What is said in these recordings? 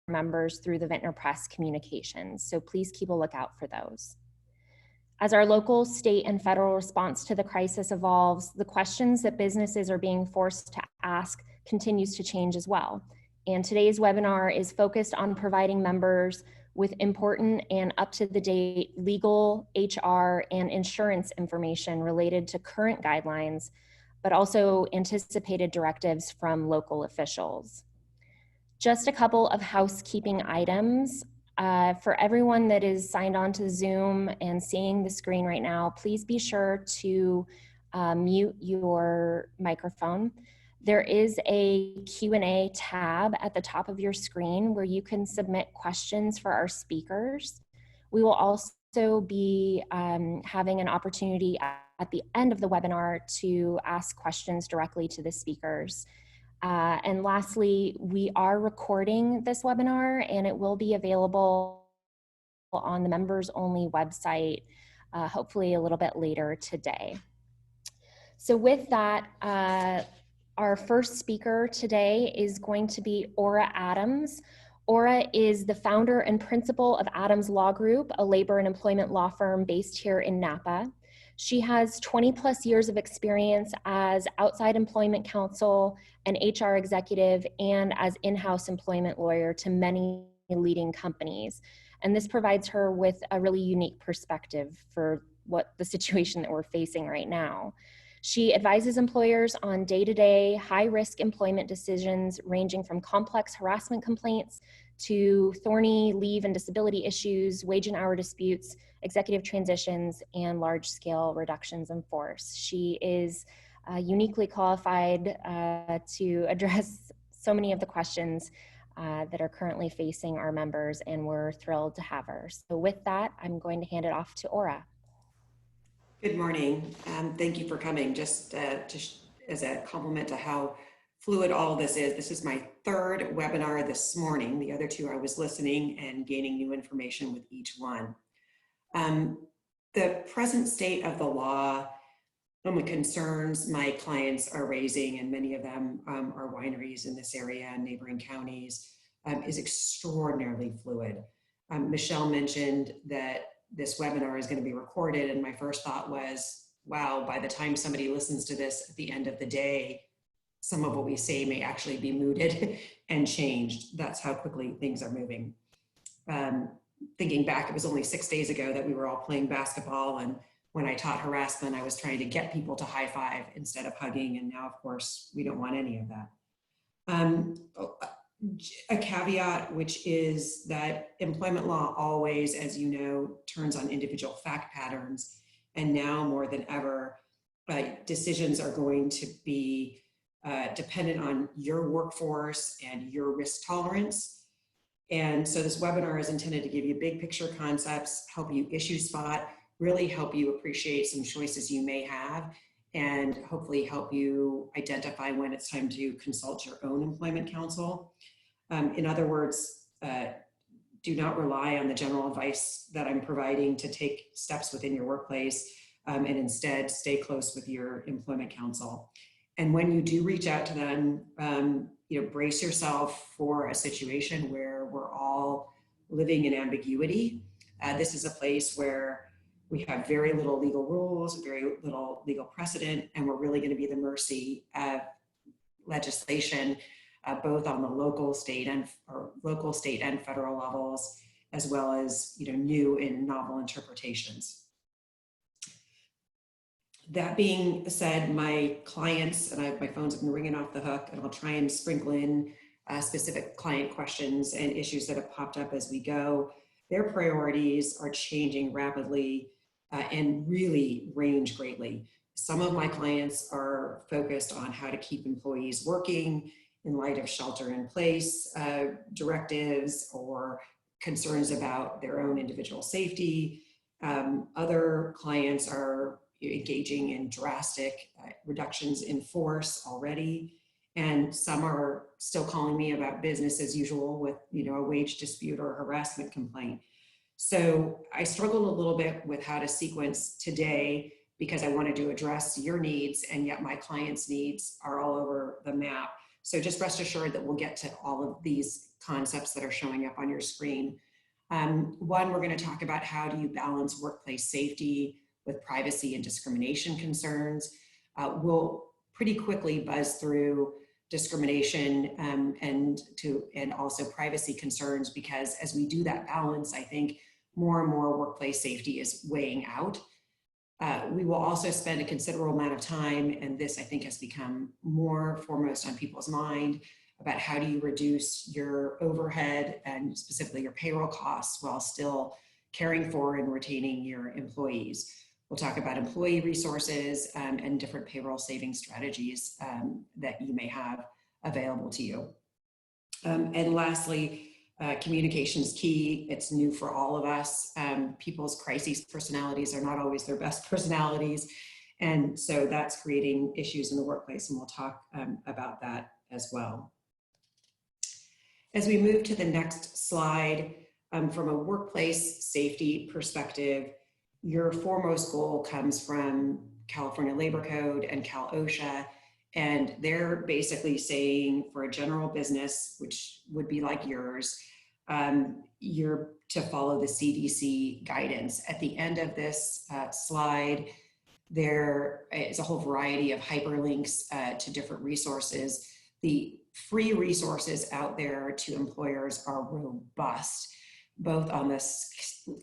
members through the Vintner Press communications, so please keep a lookout for those. As our local, state, and federal response to the crisis evolves, the questions that businesses are being forced to ask continues to change as well. And today's webinar is focused on providing members with important and up-to-the-date legal, HR, and insurance information related to current guidelines, but also anticipated directives from local officials. Just a couple of housekeeping items. For everyone that is signed on to Zoom and seeing the screen right now, please be sure to mute your microphone. There is a Q&A tab at the top of your screen where you can submit questions for our speakers. We will also be having an opportunity at the end of the webinar to ask questions directly to the speakers. And lastly, we are recording this webinar and it will be available on the members only website, hopefully a little bit later today. So with that, our first speaker today is going to be Aura Adams. Aura is the founder and principal of Adams Law Group, a labor and employment law firm based here in Napa. She has 20+ years of experience as outside employment counsel, an HR executive, and as in-house employment lawyer to many leading companies. And this provides her with a really unique perspective for what the situation that we're facing right now. She advises employers on day-to-day high-risk employment decisions ranging from complex harassment complaints to thorny leave and disability issues, wage and hour disputes, executive transitions, and large-scale reductions in force. She is uniquely qualified to address so many of the questions that are currently facing our members, and we're thrilled to have her. So with that, I'm going to hand it off to Aura. Good morning. Thank you for coming. Just as a compliment to how fluid all of this is my third webinar this morning. The other two I was listening and gaining new information with each one. The present state of the law, some of the concerns my clients are raising, and many of them are wineries in this area and neighboring counties, is extraordinarily fluid. Michelle mentioned that this webinar is going to be recorded, and my first thought was, wow, by the time somebody listens to this at the end of the day, some of what we say may actually be mooted and changed. That's how quickly things are moving. Thinking back, it was only 6 days ago that we were all playing basketball, and when I taught harassment, I was trying to get people to high five instead of hugging, and now, of course, we don't want any of that. A caveat, which is that employment law always, as you know, turns on individual fact patterns, and now more than ever, decisions are going to be dependent on your workforce and your risk tolerance. And so this webinar is intended to give you big picture concepts, help you issue spot, really help you appreciate some choices you may have, and hopefully help you identify when it's time to consult your own employment counsel. In other words, do not rely on the general advice that I'm providing to take steps within your workplace, and instead stay close with your employment counsel. And when you do reach out to them, brace yourself for a situation where we're all living in ambiguity. This is a place where we have very little legal rules, very little legal precedent, and we're really going to be the mercy of legislation, both on the local, state, and federal levels, as well as new and novel interpretations. That being said, my clients, and my phones have been ringing off the hook, and I'll try and sprinkle in specific client questions and issues that have popped up as we go. Their priorities are changing rapidly and really range greatly. Some of my clients are focused on how to keep employees working in light of shelter-in-place directives or concerns about their own individual safety. Other clients are engaging in drastic reductions in force already, and some are still calling me about business as usual with a wage dispute or harassment complaint. So I struggled a little bit with how to sequence today because I wanted to address your needs, and yet my clients' needs are all over the map. So just rest assured that we'll get to all of these concepts that are showing up on your screen. One, we're going to talk about how do you balance workplace safety with privacy and discrimination concerns. We'll pretty quickly buzz through discrimination and also privacy concerns, because as we do that balance, I think more and more workplace safety is weighing out. We will also spend a considerable amount of time, and this I think has become more foremost on people's mind, about how do you reduce your overhead and specifically your payroll costs while still caring for and retaining your employees. We'll talk about employee resources and different payroll saving strategies that you may have available to you. And lastly, communication is key. It's new for all of us. People's crises personalities are not always their best personalities. And so that's creating issues in the workplace, and we'll talk about that as well. As we move to the next slide, from a workplace safety perspective, your foremost goal comes from California Labor Code and Cal OSHA, and they're basically saying for a general business, which would be like yours, you're to follow the CDC guidance. At the end of this slide, there is a whole variety of hyperlinks to different resources. The free resources out there to employers are robust, both on the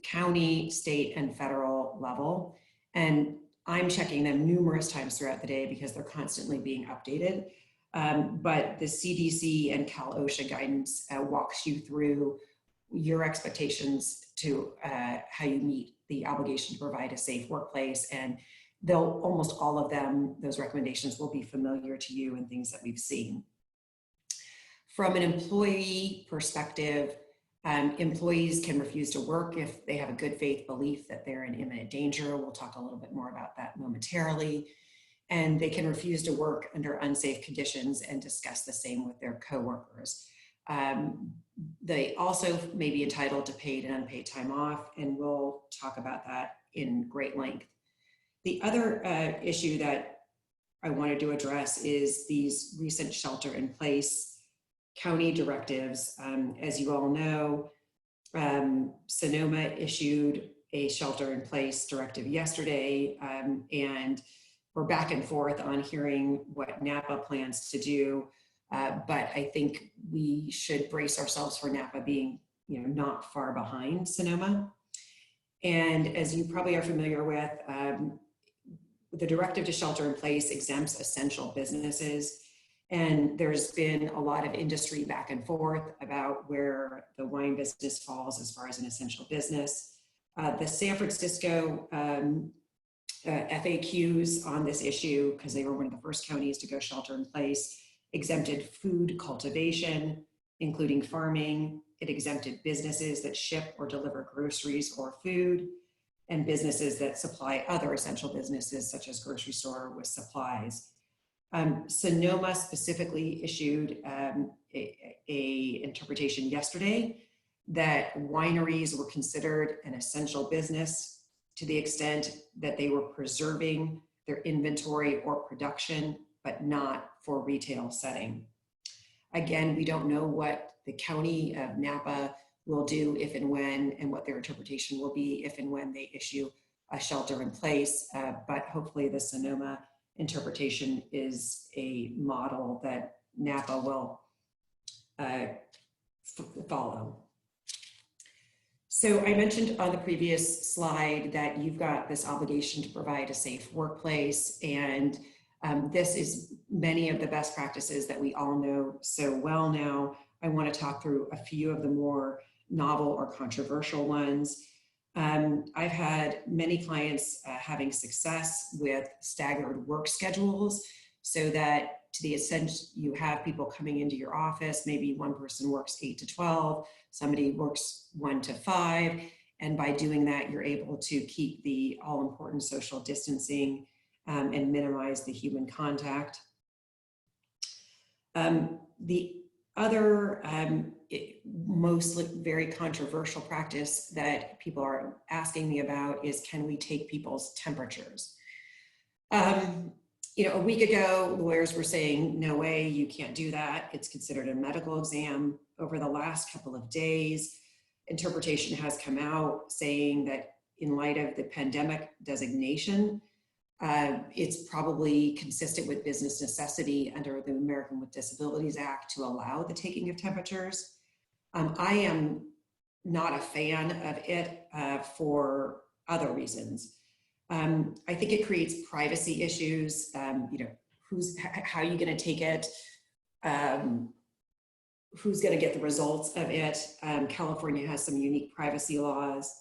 county, state, and federal level. And I'm checking them numerous times throughout the day because they're constantly being updated. But the CDC and Cal OSHA guidance walks you through your expectations to how you meet the obligation to provide a safe workplace. And they'll, almost all of them, those recommendations will be familiar to you and things that we've seen. From an employee perspective, employees can refuse to work if they have a good faith belief that they're in imminent danger. We'll talk a little bit more about that momentarily. And they can refuse to work under unsafe conditions and discuss the same with their coworkers. They also may be entitled to paid and unpaid time off, and we'll talk about that in great length. The other issue that I wanted to address is these recent shelter-in-place county directives. As you all know, Sonoma issued a shelter-in-place directive yesterday, and we're back and forth on hearing what Napa plans to do. But I think we should brace ourselves for Napa being, not far behind Sonoma. And as you probably are familiar with, the directive to shelter in place exempts essential businesses. And there's been a lot of industry back and forth about where the wine business falls as far as an essential business. The San Francisco FAQs on this issue, because they were one of the first counties to go shelter in place, exempted food cultivation, including farming. It exempted businesses that ship or deliver groceries or food, and businesses that supply other essential businesses, such as grocery store with supplies. Sonoma specifically issued a interpretation yesterday that wineries were considered an essential business to the extent that they were preserving their inventory or production, but not for retail setting. Again, we don't know what the county of Napa will do if and when, and what their interpretation will be if and when they issue a shelter in place, but hopefully the Sonoma interpretation is a model that Napa will follow. So I mentioned on the previous slide that you've got this obligation to provide a safe workplace, and this is many of the best practices that we all know so well now. I want to talk through a few of the more novel or controversial ones. I've had many clients having success with staggered work schedules, so that to the extent you have people coming into your office, maybe one person works 8 to 12, somebody works 1 to 5, and by doing that, you're able to keep the all-important social distancing and minimize the human contact. The other mostly very controversial practice that people are asking me about is, can we take people's temperatures? A week ago, lawyers were saying, no way, you can't do that. It's considered a medical exam. Over the last couple of days, interpretation has come out saying that in light of the pandemic designation, it's probably consistent with business necessity under the American with Disabilities Act to allow the taking of temperatures. I am not a fan of it for other reasons. I think it creates privacy issues. How are you going to take it? Who's going to get the results of it? California has some unique privacy laws.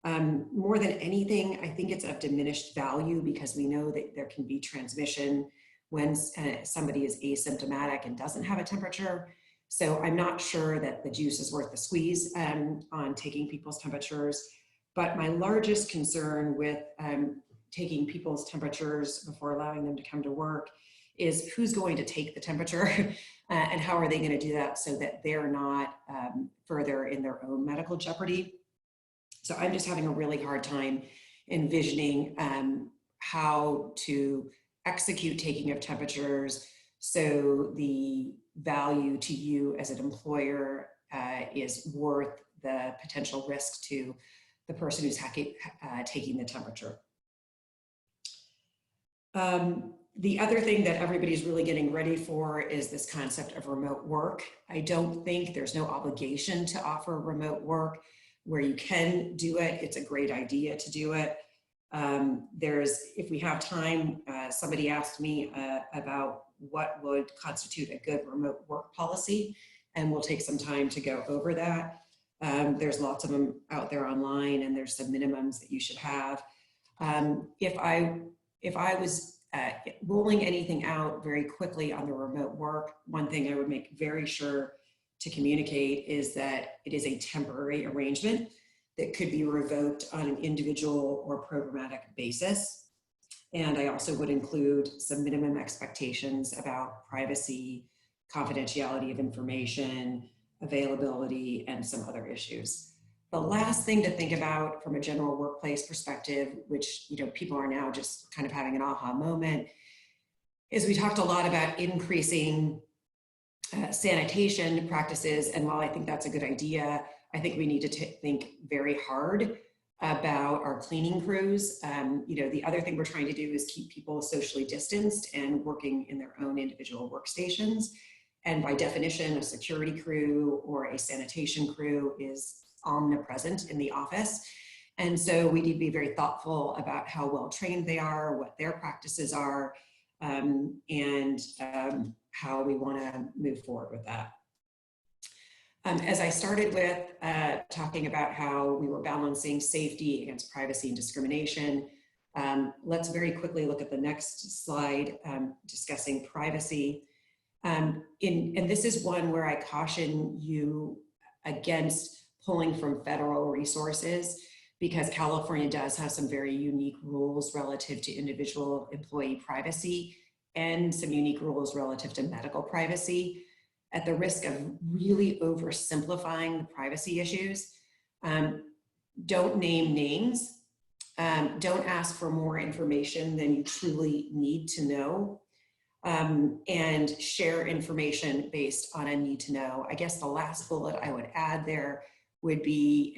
More than anything, I think it's of diminished value because we know that there can be transmission when somebody is asymptomatic and doesn't have a temperature. So I'm not sure that the juice is worth the squeeze on taking people's temperatures. But my largest concern with taking people's temperatures before allowing them to come to work is who's going to take the temperature and how are they going to do that so that they're not further in their own medical jeopardy. So I'm just having a really hard time envisioning how to execute taking of temperatures so the value to you as an employer is worth the potential risk to the person who's taking the temperature. The other thing that everybody's really getting ready for is this concept of remote work. I don't think there's no obligation to offer remote work. Where you can do it, it's a great idea to do it. If we have time, somebody asked me about what would constitute a good remote work policy, and we'll take some time to go over that. There's lots of them out there online, and there's some minimums that you should have. If I was rolling anything out very quickly on the remote work, one thing I would make very sure to communicate is that it is a temporary arrangement that could be revoked on an individual or programmatic basis. And I also would include some minimum expectations about privacy, confidentiality of information, availability, and some other issues. The last thing to think about from a general workplace perspective, which people are now just kind of having an aha moment, is we talked a lot about increasing sanitation practices. And while I think that's a good idea, I think we need to think very hard about our cleaning crews. The other thing we're trying to do is keep people socially distanced and working in their own individual workstations. And by definition, a security crew or a sanitation crew is omnipresent in the office. And so we need to be very thoughtful about how well trained they are, what their practices are, and how we want to move forward with that. As I started with talking about how we were balancing safety against privacy and discrimination, let's very quickly look at the next slide discussing privacy. And this is one where I caution you against pulling from federal resources because California does have some very unique rules relative to individual employee privacy and some unique rules relative to medical privacy. At the risk of really oversimplifying the privacy issues, don't name names, don't ask for more information than you truly need to know, and share information based on a need to know. I guess the last bullet I would add there would be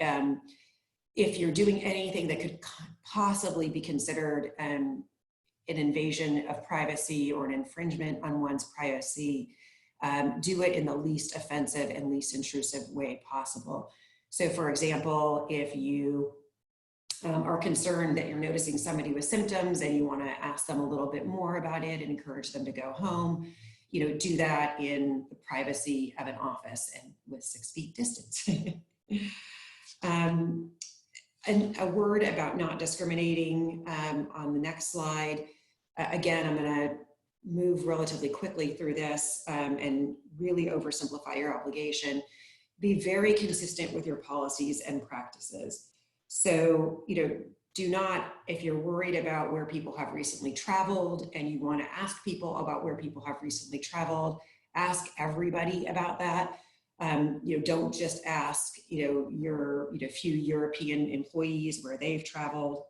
if you're doing anything that could possibly be considered an invasion of privacy or an infringement on one's privacy, do it in the least offensive and least intrusive way possible. So for example, if you are concerned that you're noticing somebody with symptoms and you want to ask them a little bit more about it and encourage them to go home, do that in the privacy of an office and with 6 feet distance. And a word about not discriminating on the next slide. Again, I'm going to move relatively quickly through this and really oversimplify your obligation. Be very consistent with your policies and practices. So, do not, if you're worried about where people have recently traveled and you want to ask people about where people have recently traveled, ask everybody about that. Don't just ask, your few European employees where they've traveled.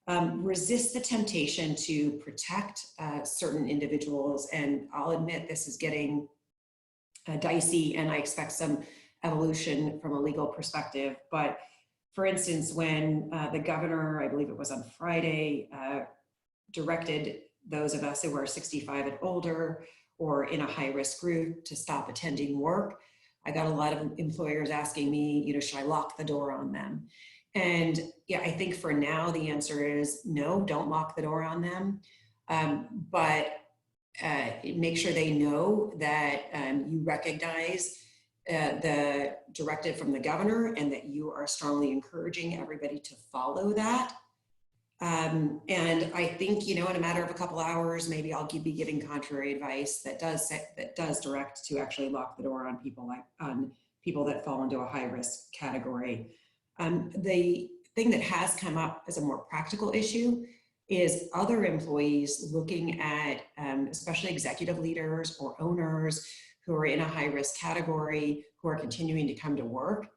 resist the temptation to protect certain individuals. And I'll admit this is getting dicey, and I expect some evolution from a legal perspective. But for instance, when the governor, I believe it was on Friday, directed those of us who are 65 and older or in a high-risk group to stop attending work, I got a lot of employers asking me, should I lock the door on them? And yeah, I think for now, the answer is no, don't lock the door on them. But make sure they know that you recognize the directive from the governor and that you are strongly encouraging everybody to follow that. And I think, in a matter of a couple hours, maybe I'll be giving contrary advice that does direct to actually lock the door on people that fall into a high risk category. The thing that has come up as a more practical issue is other employees looking at, especially executive leaders or owners who are in a high risk category, who are continuing to come to work.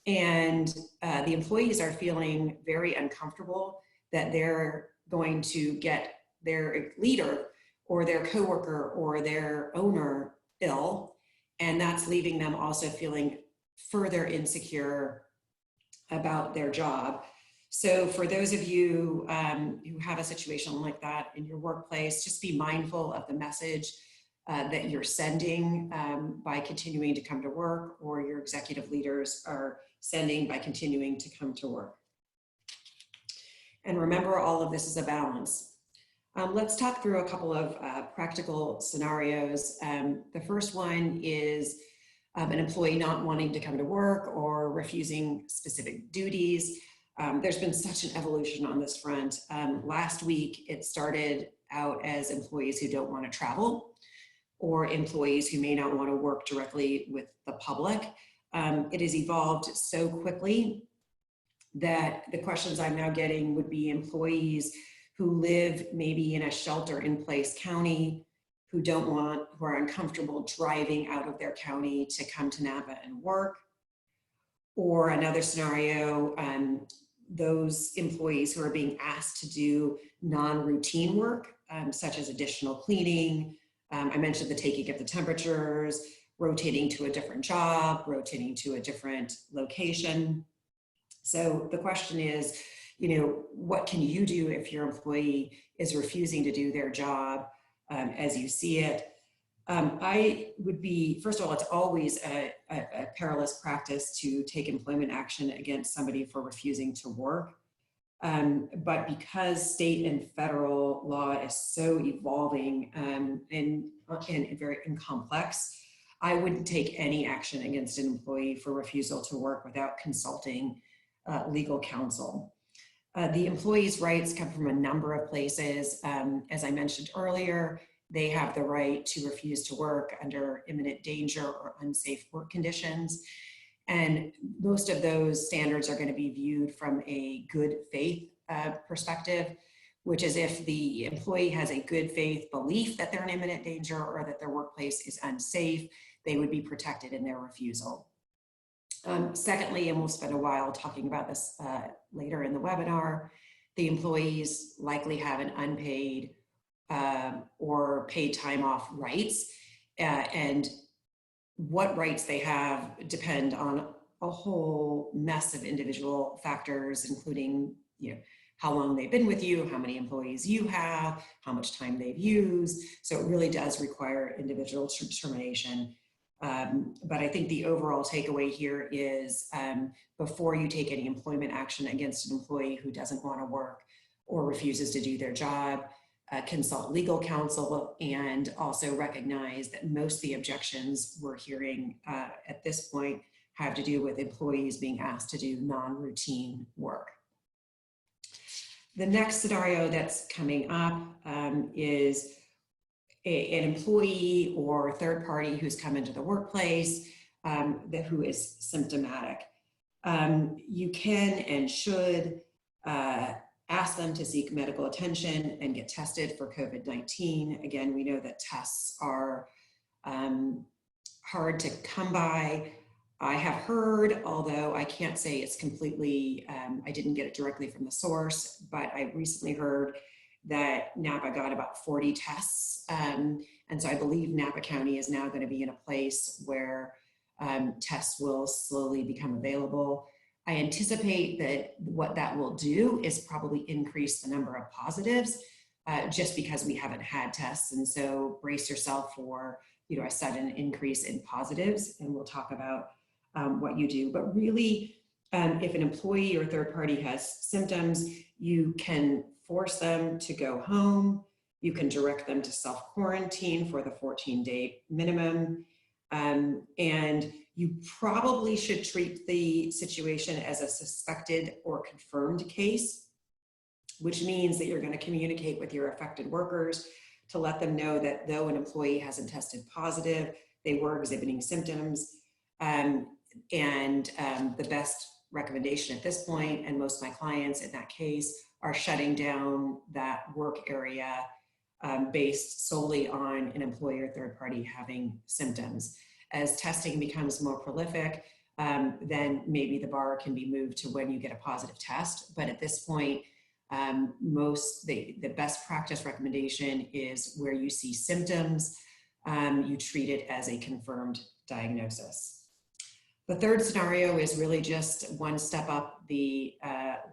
And the employees are feeling very uncomfortable that they're going to get their leader or their coworker or their owner ill. And that's leaving them also feeling further insecure about their job. So for those of you who have a situation like that in your workplace, just be mindful of the message that you're sending by continuing to come to work, or your executive leaders are sending by continuing to come to work. And remember, all of this is a balance. Let's talk through a couple of practical scenarios. The first one is an employee not wanting to come to work or refusing specific duties. There's been such an evolution on this front. Last week, it started out as employees who don't want to travel, or employees who may not want to work directly with the public. It has evolved so quickly that the questions I'm now getting would be employees who live maybe in a shelter-in-place county, who are uncomfortable driving out of their county to come to Napa and work. Or another scenario, those employees who are being asked to do non-routine work, such as additional cleaning. I mentioned the taking of the temperatures, rotating to a different job, rotating to a different location. So the question is, what can you do if your employee is refusing to do their job as you see it? I would be, first of all, it's always a perilous practice to take employment action against somebody for refusing to work. But because state and federal law is so evolving and very complex, I wouldn't take any action against an employee for refusal to work without consulting legal counsel. The employee's rights come from a number of places. As I mentioned earlier, they have the right to refuse to work under imminent danger or unsafe work conditions. And most of those standards are going to be viewed from a good faith perspective, which is if the employee has a good faith belief that they're in imminent danger or that their workplace is unsafe, they would be protected in their refusal. Secondly, and we'll spend a while talking about this later in the webinar, the employees likely have an unpaid or paid time off rights, and what rights they have depend on a whole mess of individual factors, including how long they've been with you, how many employees you have, how much time they've used. So it really does require individual determination. But I think the overall takeaway here is before you take any employment action against an employee who doesn't want to work or refuses to do their job, consult legal counsel, and also recognize that most of the objections we're hearing at this point have to do with employees being asked to do non-routine work. The next scenario that's coming up is an employee or third party who's come into the workplace who is symptomatic. You can and should ask them to seek medical attention and get tested for COVID-19. Again, we know that tests are hard to come by. I have heard, although I can't say it's completely, I didn't get it directly from the source, but I recently heard that Napa got about 40 tests. And so I believe Napa County is now going to be in a place where tests will slowly become available. I anticipate that what that will do is probably increase the number of positives just because we haven't had tests. And so brace yourself for, a sudden increase in positives, and we'll talk about what you do. But really, if an employee or third party has symptoms, you can force them to go home. You can direct them to self-quarantine for the 14-day minimum. And you probably should treat the situation as a suspected or confirmed case, which means that you're going to communicate with your affected workers to let them know that though an employee hasn't tested positive, they were exhibiting symptoms. The best recommendation at this point, and most of my clients in that case, are shutting down that work area based solely on an employee or third party having symptoms. As testing becomes more prolific, then maybe the bar can be moved to when you get a positive test. But at this point, the best practice recommendation is where you see symptoms, you treat it as a confirmed diagnosis. The third scenario is really just one step up the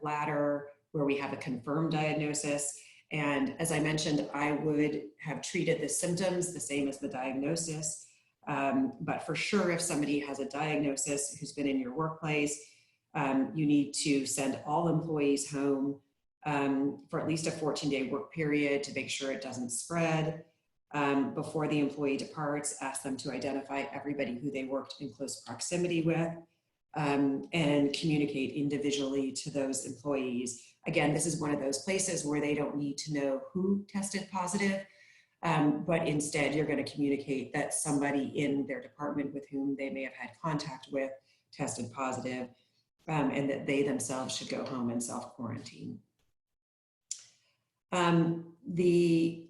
ladder where we have a confirmed diagnosis. And as I mentioned, I would have treated the symptoms the same as the diagnosis. But for sure, if somebody has a diagnosis who's been in your workplace, you need to send all employees home for at least a 14-day work period to make sure it doesn't spread. Before the employee departs, ask them to identify everybody who they worked in close proximity with and communicate individually to those employees. Again, this is one of those places where they don't need to know who tested positive, but instead you're going to communicate that somebody in their department with whom they may have had contact with tested positive, and that they themselves should go home and self-quarantine. The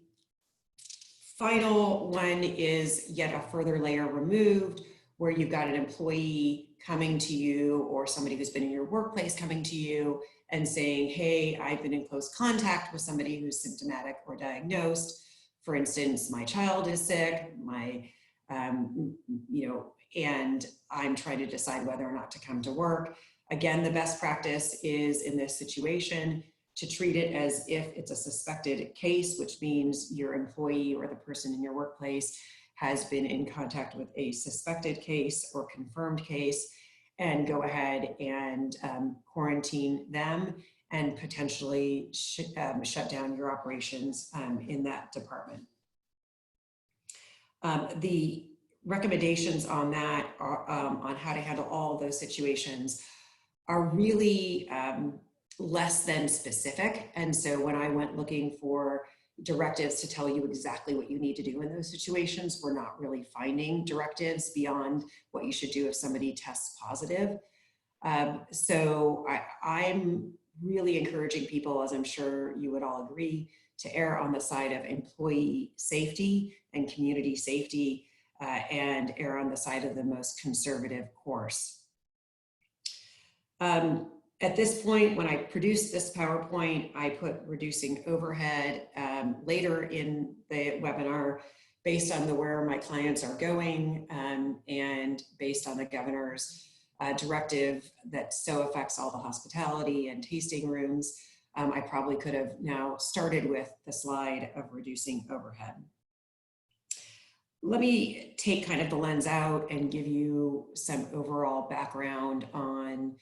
final one is yet a further layer removed, where you've got an employee coming to you or somebody who's been in your workplace coming to you and saying, hey, I've been in close contact with somebody who's symptomatic or diagnosed. For instance, my child is sick, and I'm trying to decide whether or not to come to work. Again, the best practice is in this situation to treat it as if it's a suspected case, which means your employee or the person in your workplace has been in contact with a suspected case or confirmed case, and go ahead and quarantine them and potentially shut down your operations in that department. The recommendations on that are, on how to handle all those situations are really less than specific. And so when I went looking for directives to tell you exactly what you need to do in those situations, we're not really finding directives beyond what you should do if somebody tests positive. So I'm really encouraging people, as I'm sure you would all agree, to err on the side of employee safety and community safety, and err on the side of the most conservative course. At this point, when I produced this PowerPoint, I put reducing overhead later in the webinar based on where my clients are going, and based on the governor's directive that so affects all the hospitality and tasting rooms. I probably could have now started with the slide of reducing overhead. Let me take kind of the lens out and give you some overall background on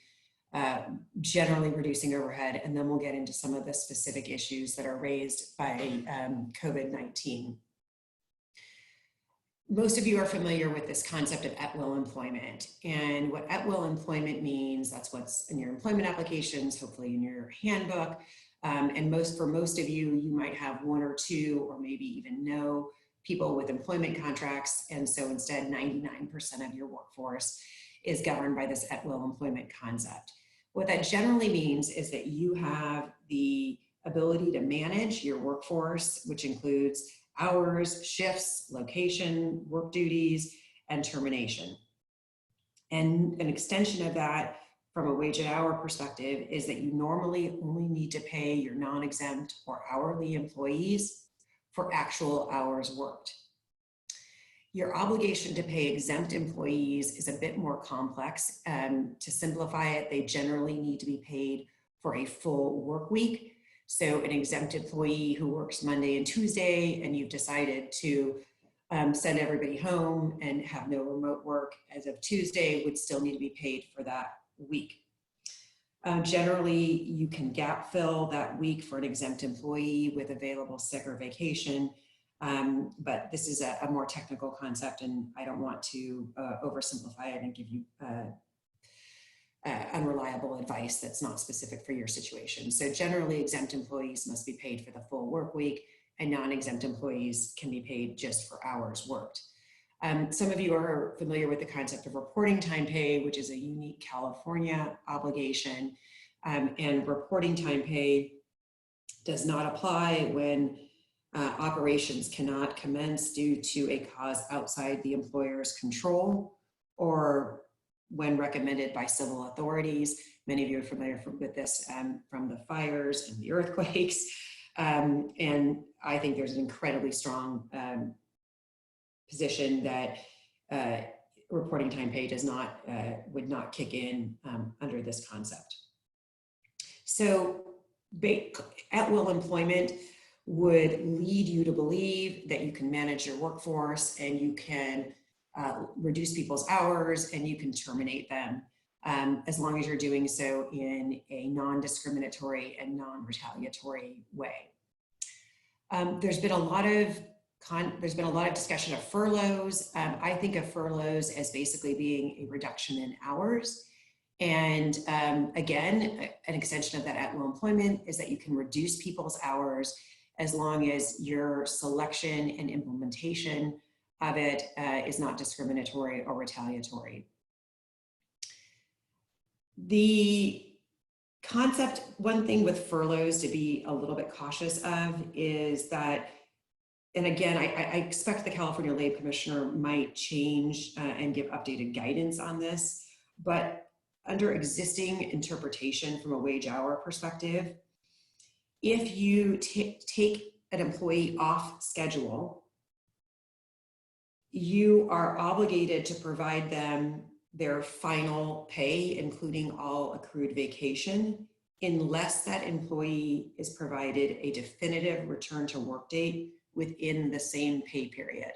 generally reducing overhead, and then we'll get into some of the specific issues that are raised by COVID-19. Most of you are familiar with this concept of at-will employment, and what at-will employment means, that's what's in your employment applications, hopefully in your handbook, and for most of you, you might have one or two or maybe even no people with employment contracts, and so instead 99% of your workforce is governed by this at-will employment concept. What that generally means is that you have the ability to manage your workforce, which includes hours, shifts, location, work duties, and termination. And an extension of that from a wage and hour perspective is that you normally only need to pay your non-exempt or hourly employees for actual hours worked. Your obligation to pay exempt employees is a bit more complex. To simplify it, they generally need to be paid for a full work week. So an exempt employee who works Monday and Tuesday, and you've decided to send everybody home and have no remote work as of Tuesday, would still need to be paid for that week. Generally, you can gap fill that week for an exempt employee with available sick or vacation. But this is a more technical concept, and I don't want to oversimplify it and give you unreliable advice that's not specific for your situation. So generally, exempt employees must be paid for the full work week, and non-exempt employees can be paid just for hours worked. Some of you are familiar with the concept of reporting time pay, which is a unique California obligation, and reporting time pay does not apply when operations cannot commence due to a cause outside the employer's control or when recommended by civil authorities. Many of you are familiar with this from the fires and the earthquakes. And I think there's an incredibly strong position that reporting time pay does not, would not kick in under this concept. So at-will employment would lead you to believe that you can manage your workforce and you can reduce people's hours and you can terminate them as long as you're doing so in a non-discriminatory and non-retaliatory way. There's been a lot of discussion of furloughs. I think of furloughs as basically being a reduction in hours. And again, an extension of that at-will employment is that you can reduce people's hours as long as your selection and implementation of it is not discriminatory or retaliatory. The concept, one thing with furloughs to be a little bit cautious of is that, and again, I expect the California Labor Commissioner might change and give updated guidance on this, but under existing interpretation from a wage hour perspective, if you take an employee off schedule, you are obligated to provide them their final pay, including all accrued vacation, unless that employee is provided a definitive return to work date within the same pay period.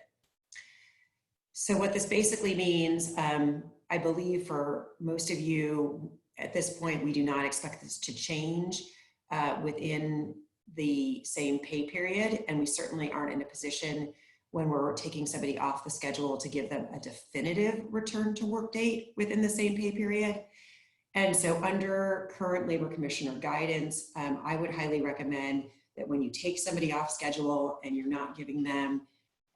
So what this basically means, I believe for most of you at this point, we do not expect this to change within the same pay period. And we certainly aren't in a position when we're taking somebody off the schedule to give them a definitive return to work date within the same pay period. And so under current Labor Commissioner guidance, I would highly recommend that when you take somebody off schedule and you're not giving them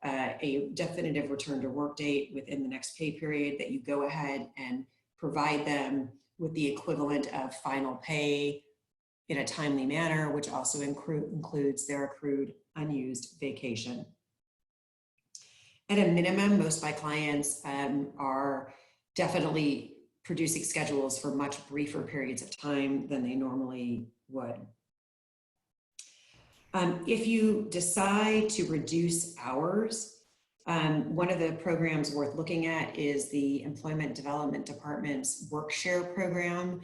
a definitive return to work date within the next pay period, that you go ahead and provide them with the equivalent of final pay in a timely manner, which also includes their accrued unused vacation. At a minimum, most of my clients are definitely producing schedules for much briefer periods of time than they normally would. If you decide to reduce hours, one of the programs worth looking at is the Employment Development Department's Work Share program.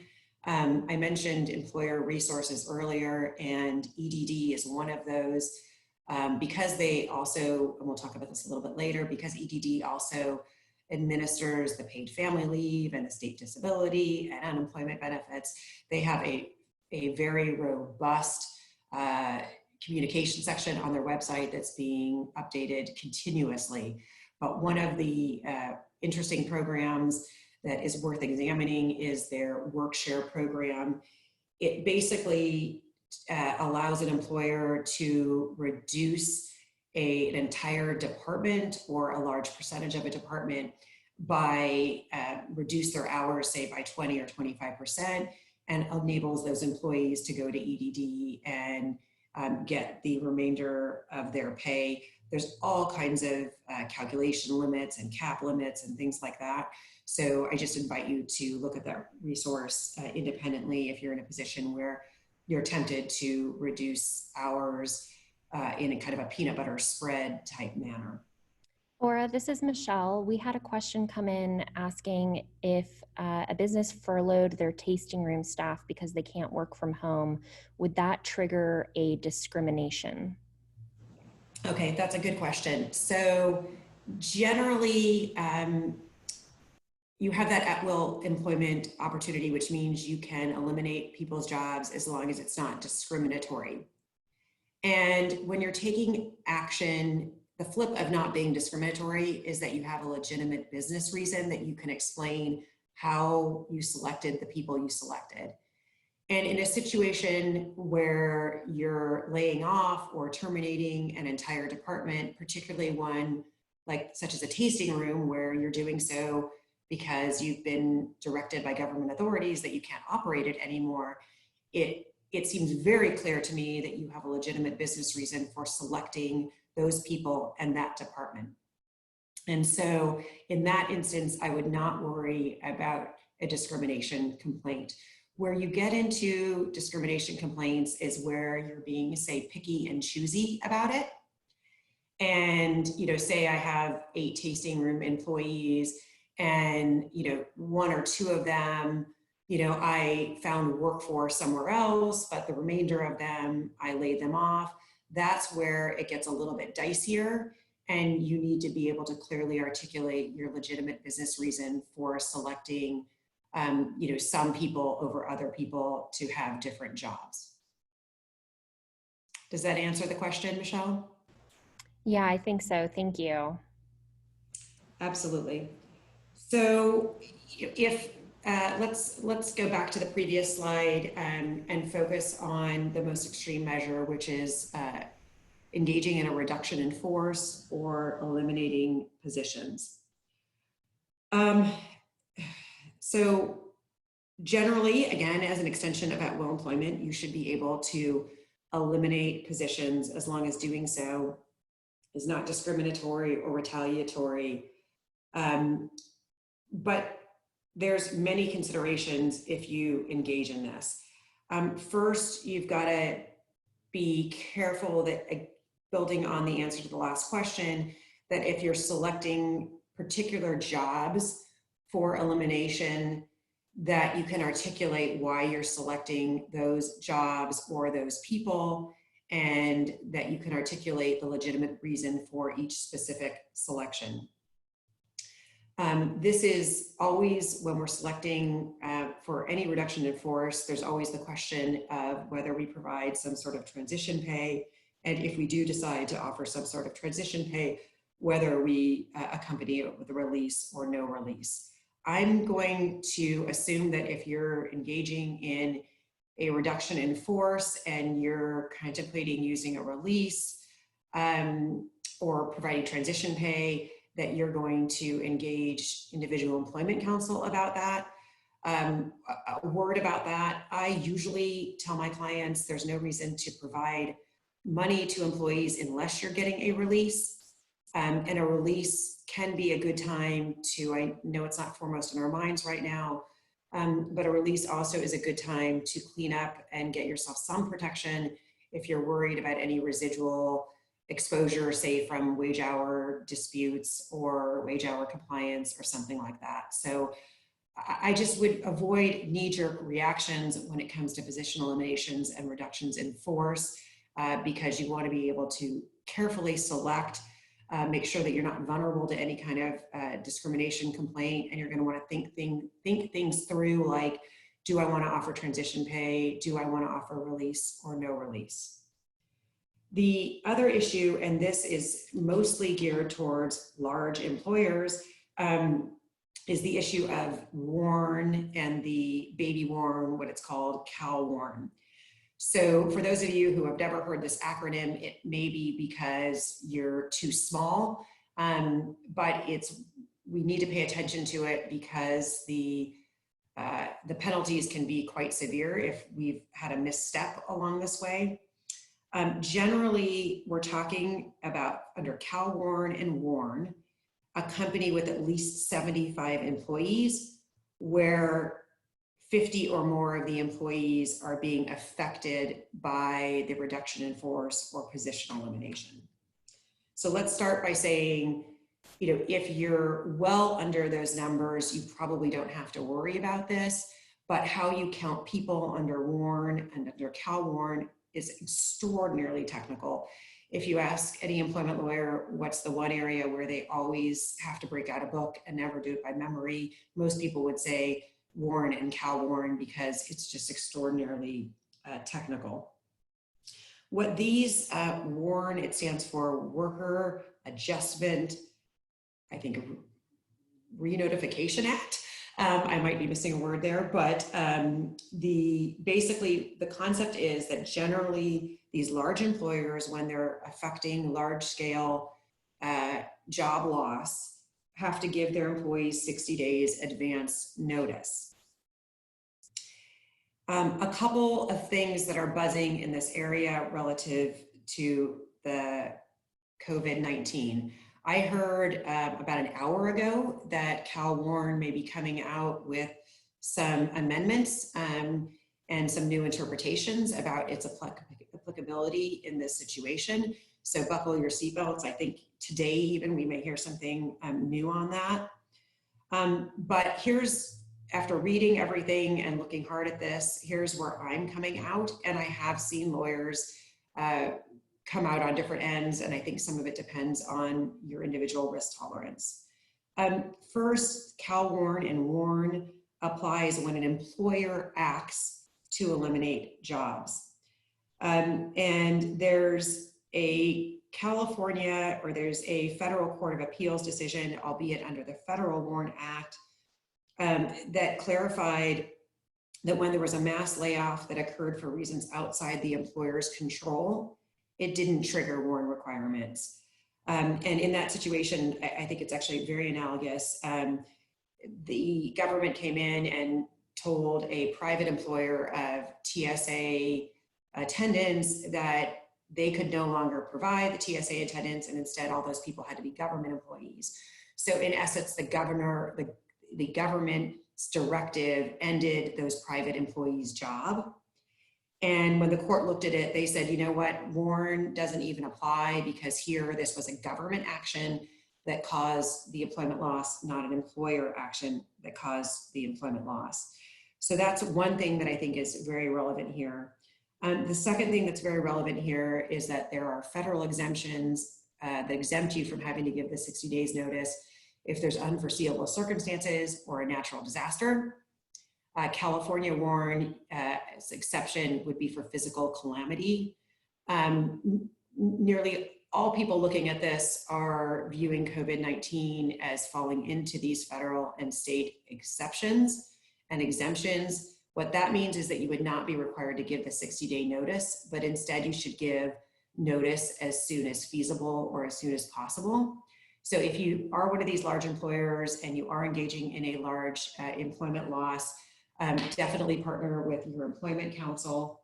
I mentioned employer resources earlier, and EDD is one of those because they also, and we'll talk about this a little bit later, because EDD also administers the paid family leave and the state disability and unemployment benefits. They have a very robust communication section on their website that's being updated continuously. But one of the interesting programs that is worth examining is their Work Share program. It basically allows an employer to reduce an entire department or a large percentage of a department by reduce their hours, say by 20 or 25%, and enables those employees to go to EDD and get the remainder of their pay There's all kinds of calculation limits and cap limits and things like that. So I just invite you to look at that resource independently if you're in a position where you're tempted to reduce hours in a kind of a peanut butter spread type manner. Laura, this is Michelle. We had a question come in asking if a business furloughed their tasting room staff because they can't work from home, would that trigger a discrimination? Okay, that's a good question. So generally, you have that at-will employment opportunity, which means you can eliminate people's jobs as long as it's not discriminatory. And when you're taking action, the flip of not being discriminatory is that you have a legitimate business reason that you can explain how you selected the people you selected. And in a situation where you're laying off or terminating an entire department, particularly one like such as a tasting room where you're doing so because you've been directed by government authorities that you can't operate it anymore, it seems very clear to me that you have a legitimate business reason for selecting those people and that department. And so in that instance, I would not worry about a discrimination complaint. Where you get into discrimination complaints is where you're being, say, picky and choosy about it. And, say I have 8 tasting room employees and, 1 or 2 of them, I found work for somewhere else, but the remainder of them, I laid them off. That's where it gets a little bit dicier. And you need to be able to clearly articulate your legitimate business reason for selecting some people over other people to have different jobs. Does that answer the question, Michelle? Yeah, I think so. Thank you. Absolutely. So if let's go back to the previous slide and focus on the most extreme measure, which is engaging in a reduction in force or eliminating positions. So generally, again, as an extension of at-will employment, you should be able to eliminate positions as long as doing so is not discriminatory or retaliatory. But there's many considerations if you engage in this. First, you've got to be careful that, building on the answer to the last question, that if you're selecting particular jobs for elimination, that you can articulate why you're selecting those jobs or those people, and that you can articulate the legitimate reason for each specific selection. This is always, when we're selecting for any reduction in force, there's always the question of whether we provide some sort of transition pay, and if we do decide to offer some sort of transition pay, whether we accompany it with a release or no release. I'm going to assume that if you're engaging in a reduction in force and you're contemplating using a release or providing transition pay, that you're going to engage individual employment counsel about that. A word about that, I usually tell my clients there's no reason to provide money to employees unless you're getting a release. And a release can be a good time to, I know it's not foremost in our minds right now, but a release also is a good time to clean up and get yourself some protection if you're worried about any residual exposure, say from wage hour disputes or wage hour compliance or something like that. So I just would avoid knee-jerk reactions when it comes to position eliminations and reductions in force, because you want to be able to carefully select, make sure that you're not vulnerable to any kind of discrimination complaint, and you're going to want to think things through, like, do I want to offer transition pay? Do I want to offer release or no release? The other issue, and this is mostly geared towards large employers, is the issue of WARN and the baby WARN, what it's called, CAL WARN. So for those of you who have never heard this acronym, it may be because you're too small, but we need to pay attention to it because the penalties can be quite severe if we've had a misstep along this way. Generally, we're talking about under Cal Warren and Warren, a company with at least 75 employees where 50 or more of the employees are being affected by the reduction in force or position elimination. So let's start by saying, if you're well under those numbers, you probably don't have to worry about this, but how you count people under Warren and under Cal Warren is extraordinarily technical. If you ask any employment lawyer, what's the one area where they always have to break out a book and never do it by memory, most people would say Warren and Cal Warren, because it's just extraordinarily technical. What these Warren, it stands for Worker Adjustment, I think, Re-Notification Act. I might be missing a word there, but basically the concept is that generally these large employers, when they're affecting large scale job loss, have to give their employees 60 days advance notice. A couple of things that are buzzing in this area relative to the COVID-19. I heard about an hour ago that Cal Warren may be coming out with some amendments and some new interpretations about its applicability in this situation. So buckle your seatbelts. I think today even we may hear something new on that. But here's, after reading everything and looking hard at this, here's where I'm coming out. And I have seen lawyers come out on different ends, and I think some of it depends on your individual risk tolerance. First, Cal Warren and Warren applies when an employer acts to eliminate jobs. And there's a California, or there's a federal court of appeals decision, albeit under the Federal Warren Act, that clarified that when there was a mass layoff that occurred for reasons outside the employer's control, it didn't trigger Warren requirements. And in that situation, I think it's actually very analogous. The government came in and told a private employer of TSA attendants that they could no longer provide the TSA attendants, and instead all those people had to be government employees. So in essence, the government's directive ended those private employees' job. And when the court looked at it, they said, you know what, Warren doesn't even apply because here this was a government action that caused the employment loss, not an employer action that caused the employment loss. So that's one thing that I think is very relevant here. The second thing that's very relevant here is that there are federal exemptions that exempt you from having to give the 60 days notice if there's unforeseeable circumstances or a natural disaster. California Warren's exception would be for physical calamity. Nearly all people looking at this are viewing COVID-19 as falling into these federal and state exceptions and exemptions. What that means is that you would not be required to give the 60-day notice, but instead you should give notice as soon as feasible or as soon as possible. So if you are one of these large employers and you are engaging in a large employment loss, definitely partner with your employment counsel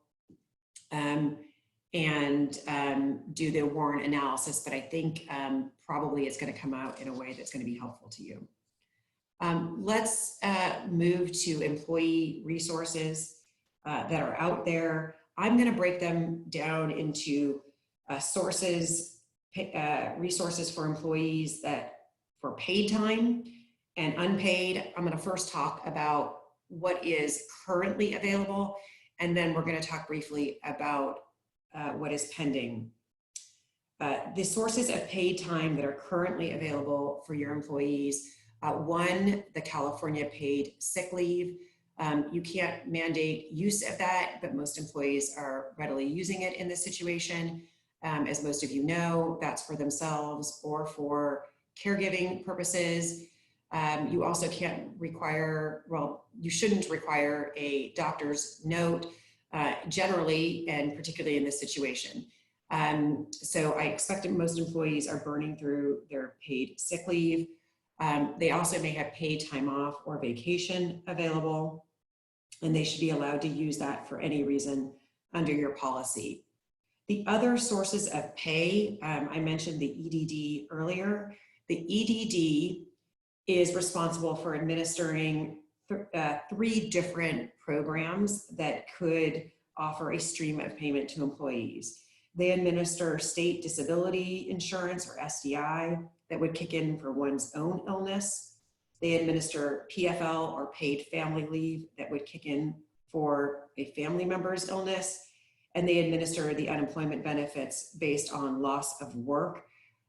and do the Warren analysis, but I think probably it's going to come out in a way that's going to be helpful to you. Let's move to employee resources that are out there. I'm going to break them down into resources for employees that for paid time and unpaid. I'm going to first talk about what is currently available, and then we're going to talk briefly about what is pending. The sources of paid time that are currently available for your employees, one, the California paid sick leave. You can't mandate use of that, but most employees are readily using it in this situation. As most of you know, that's for themselves or for caregiving purposes. You also can't require, well, you shouldn't require a doctor's note generally, and particularly in this situation. So I expect that most employees are burning through their paid sick leave. They also may have paid time off or vacation available, and they should be allowed to use that for any reason under your policy. The other sources of pay, I mentioned the EDD earlier. The EDD is responsible for administering three different programs that could offer a stream of payment to employees. They administer state disability insurance, or SDI, that would kick in for one's own illness. They administer PFL, or paid family leave, that would kick in for a family member's illness. And they administer the unemployment benefits based on loss of work.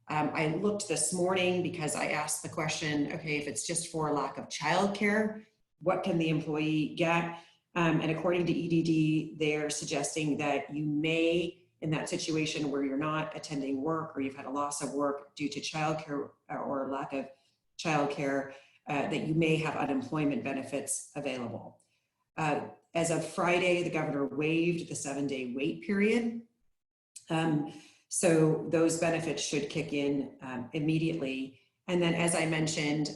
I looked this morning because I asked the question, okay, if it's just for lack of childcare, what can the employee get? And according to EDD, they're suggesting that you may, in that situation where you're not attending work or you've had a loss of work due to childcare or lack of childcare, that you may have unemployment benefits available. As of Friday, the governor waived the 7-day wait period. So those benefits should kick in immediately. And then, as I mentioned,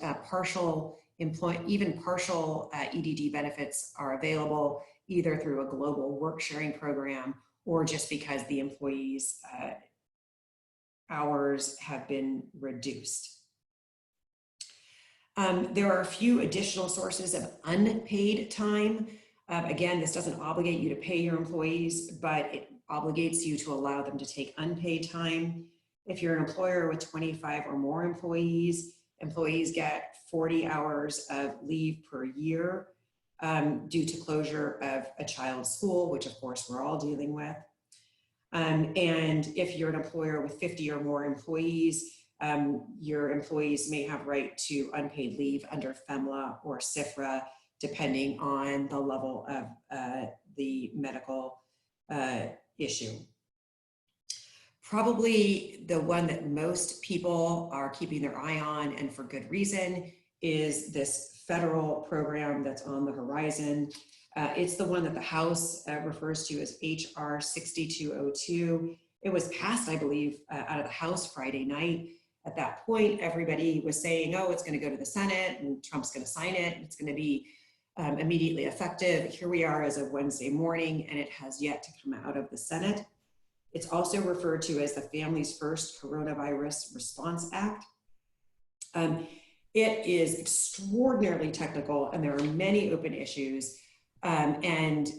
even partial EDD benefits are available either through a global work sharing program or just because the employee's hours have been reduced. There are a few additional sources of unpaid time. Again, this doesn't obligate you to pay your employees, but it obligates you to allow them to take unpaid time. If you're an employer with 25 or more employees, employees get 40 hours of leave per year due to closure of a child's school, which of course we're all dealing with. And if you're an employer with 50 or more employees, your employees may have right to unpaid leave under FEMLA or CIFRA, depending on the level of the medical issue. Probably the one that most people are keeping their eye on, and for good reason, is this federal program that's on the horizon. It's the one that the House refers to as HR 6202. It was passed, I believe, out of the House Friday night. At that point, everybody was saying, oh, it's going to go to the Senate and Trump's going to sign it. It's going to be immediately effective. Here we are as of Wednesday morning, and it has yet to come out of the Senate. It's also referred to as the Families First Coronavirus Response Act. It is extraordinarily technical, and there are many open issues. And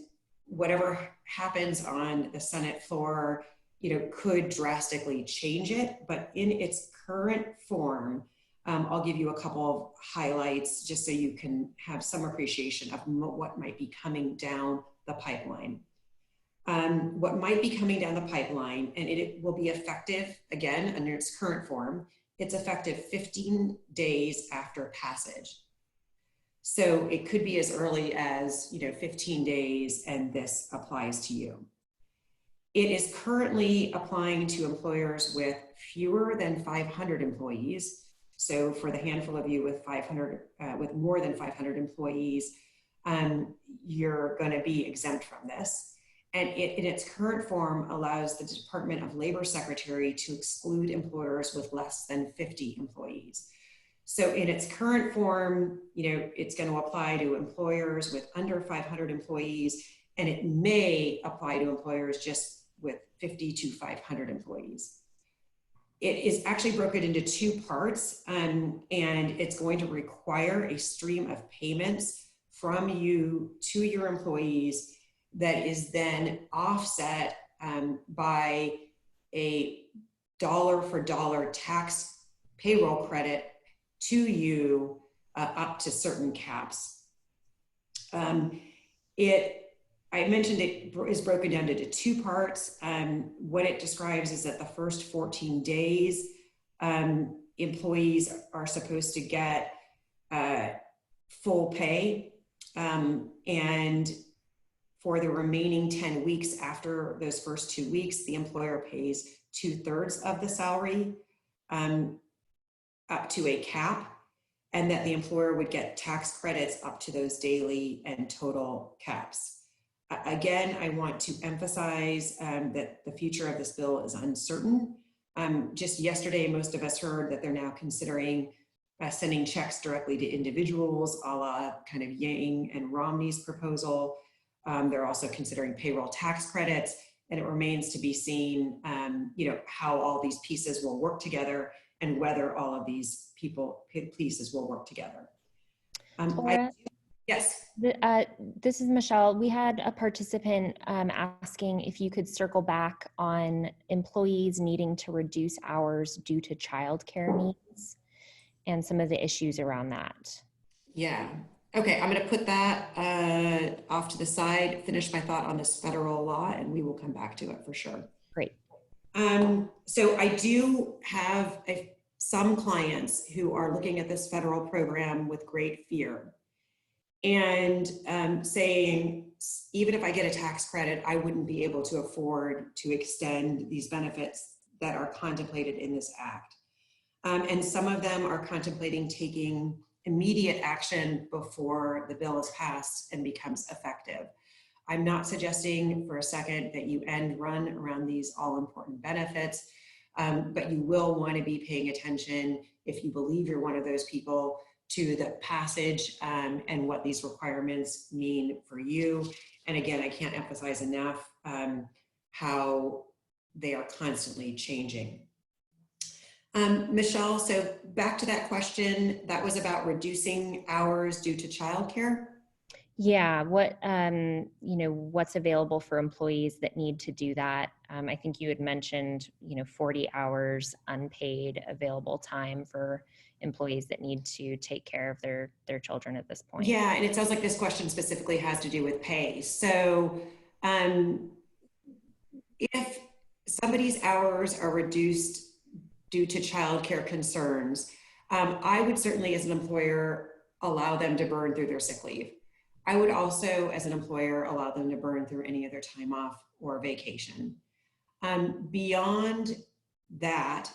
whatever happens on the Senate floor, could drastically change it. But in its current form, I'll give you a couple of highlights just so you can have some appreciation of what might be coming down the pipeline. What might be coming down the pipeline, and it will be effective, again, under its current form, it's effective 15 days after passage. So it could be as early as 15 days, and this applies to you. It is currently applying to employers with fewer than 500 employees. So for the handful of you with more than 500 employees, you're going to be exempt from this. And it, in its current form, allows the Department of Labor Secretary to exclude employers with less than 50 employees. So in its current form, it's going to apply to employers with under 500 employees, and it may apply to employers just with 50 to 500 employees. It is actually broken into two parts, and it's going to require a stream of payments from you to your employees that is then offset by a dollar-for-dollar tax payroll credit to you up to certain caps. I mentioned it is broken down into two parts. What it describes is that the first 14 days, employees are supposed to get full pay, and for the remaining 10 weeks after those first 2 weeks, the employer pays 2/3 of the salary up to a cap, and that the employer would get tax credits up to those daily and total caps. Again, I want to emphasize that the future of this bill is uncertain. Just yesterday, most of us heard that they're now considering sending checks directly to individuals, a la kind of Yang and Romney's proposal. They're also considering payroll tax credits. and it remains to be seen, how all these pieces will work together and whether all of these pieces will work together. Laura, Yes. this is Michelle. We had a participant asking if you could circle back on employees needing to reduce hours due to childcare needs and some of the issues around that. Yeah. Okay, I'm going to put that off to the side, finish my thought on this federal law, and we will come back to it for sure. Great. So I do have some clients who are looking at this federal program with great fear and saying, even if I get a tax credit, I wouldn't be able to afford to extend these benefits that are contemplated in this act. And some of them are contemplating taking immediate action before the bill is passed and becomes effective. I'm not suggesting for a second that you end run around these all important benefits, but you will want to be paying attention, if you believe you're one of those people, to the passage and what these requirements mean for you. And again, I can't emphasize enough how they are constantly changing. Michelle, so back to that question, that was about reducing hours due to childcare. Yeah, what's available for employees that need to do that? I think you had mentioned, 40 hours unpaid available time for employees that need to take care of their children at this point. Yeah, and it sounds like this question specifically has to do with pay. So if somebody's hours are reduced due to childcare concerns, I would certainly, as an employer, allow them to burn through their sick leave. I would also, as an employer, allow them to burn through any of their time off or vacation. Beyond that,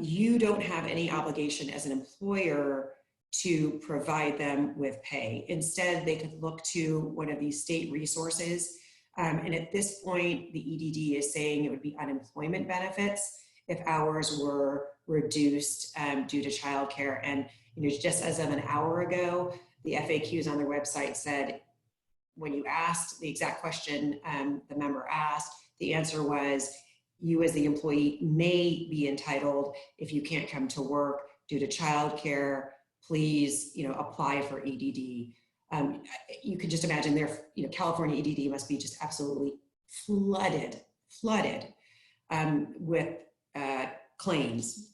you don't have any obligation as an employer to provide them with pay. Instead, they could look to one of these state resources. And at this point, the EDD is saying it would be unemployment benefits if hours were reduced due to childcare. And just as of an hour ago, the FAQs on their website said, when you asked the exact question the member asked, the answer was, you as the employee may be entitled, if you can't come to work due to childcare, please apply for EDD. You could just imagine California EDD must be just absolutely flooded with claims.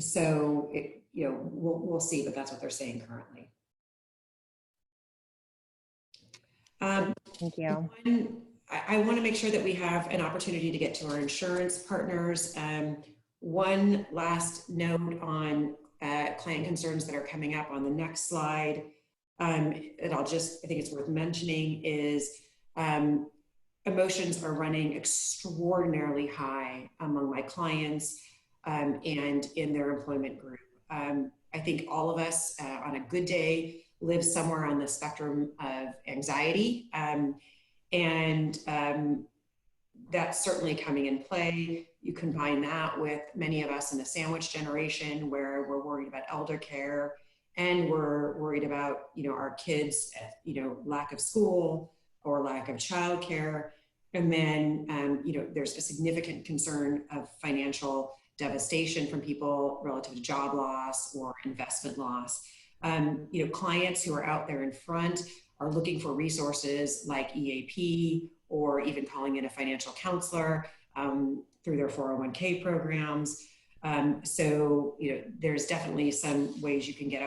So we'll see, but that's what they're saying currently. Thank you. I want to make sure that we have an opportunity to get to our insurance partners. One last note on client concerns that are coming up on the next slide, and I think it's worth mentioning, is emotions are running extraordinarily high among my clients and in their employment group. I think all of us on a good day live somewhere on the spectrum of anxiety, and that's certainly coming in play. You combine that with many of us in the sandwich generation, where we're worried about elder care and we're worried about our kids, lack of school or lack of childcare. And then there's a significant concern of financial devastation from people relative to job loss or investment loss. Clients who are out there in front are looking for resources like EAP, or even calling in a financial counselor through their 401k programs. So there's definitely some ways you can get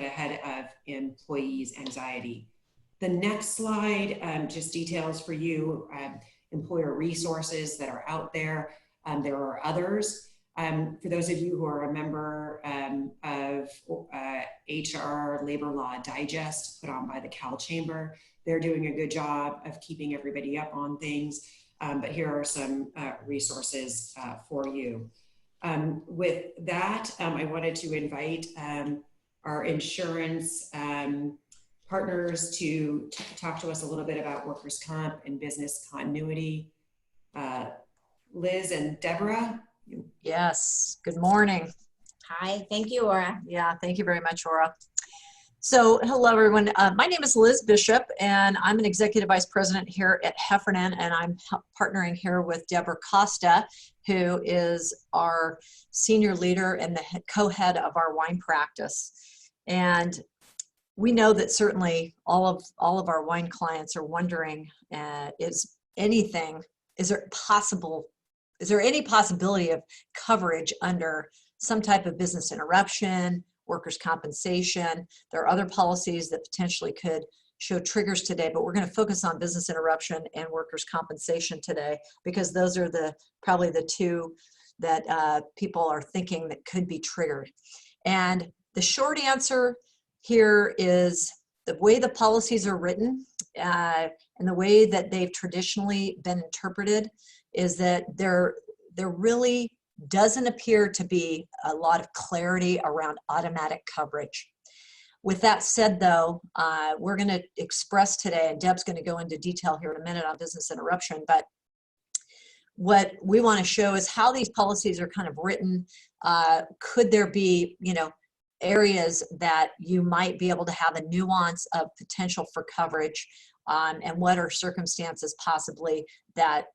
ahead of employees' anxiety. The next slide just details for you employer resources that are out there. There are others. For those of you who are a member of HR Labor Law Digest put on by the Cal Chamber, they're doing a good job of keeping everybody up on things. But here are some resources for you. With that, I wanted to invite our insurance partners to talk to us a little bit about workers' comp and business continuity. Liz and Deborah. Yes, good morning. Hi, thank you, Aura. Yeah, thank you very much, Aura. So, hello everyone. My name is Liz Bishop, and I'm an Executive Vice President here at Heffernan, and I'm partnering here with Deborah Costa, who is our senior leader and the co-head of our wine practice. And we know that certainly all of our wine clients are wondering, is there any possibility of coverage under some type of business interruption, workers' compensation? There are other policies that potentially could show triggers today, but we're going to focus on business interruption and workers' compensation today, because those are probably the two that people are thinking that could be triggered. And the short answer here is the way the policies are written and the way that they've traditionally been interpreted is that there really doesn't appear to be a lot of clarity around automatic coverage. With that said, though, we're going to express today, and Deb's going to go into detail here in a minute on business interruption, but what we want to show is how these policies are kind of written. Could there be, areas that you might be able to have a nuance of potential for coverage, and what are circumstances possibly that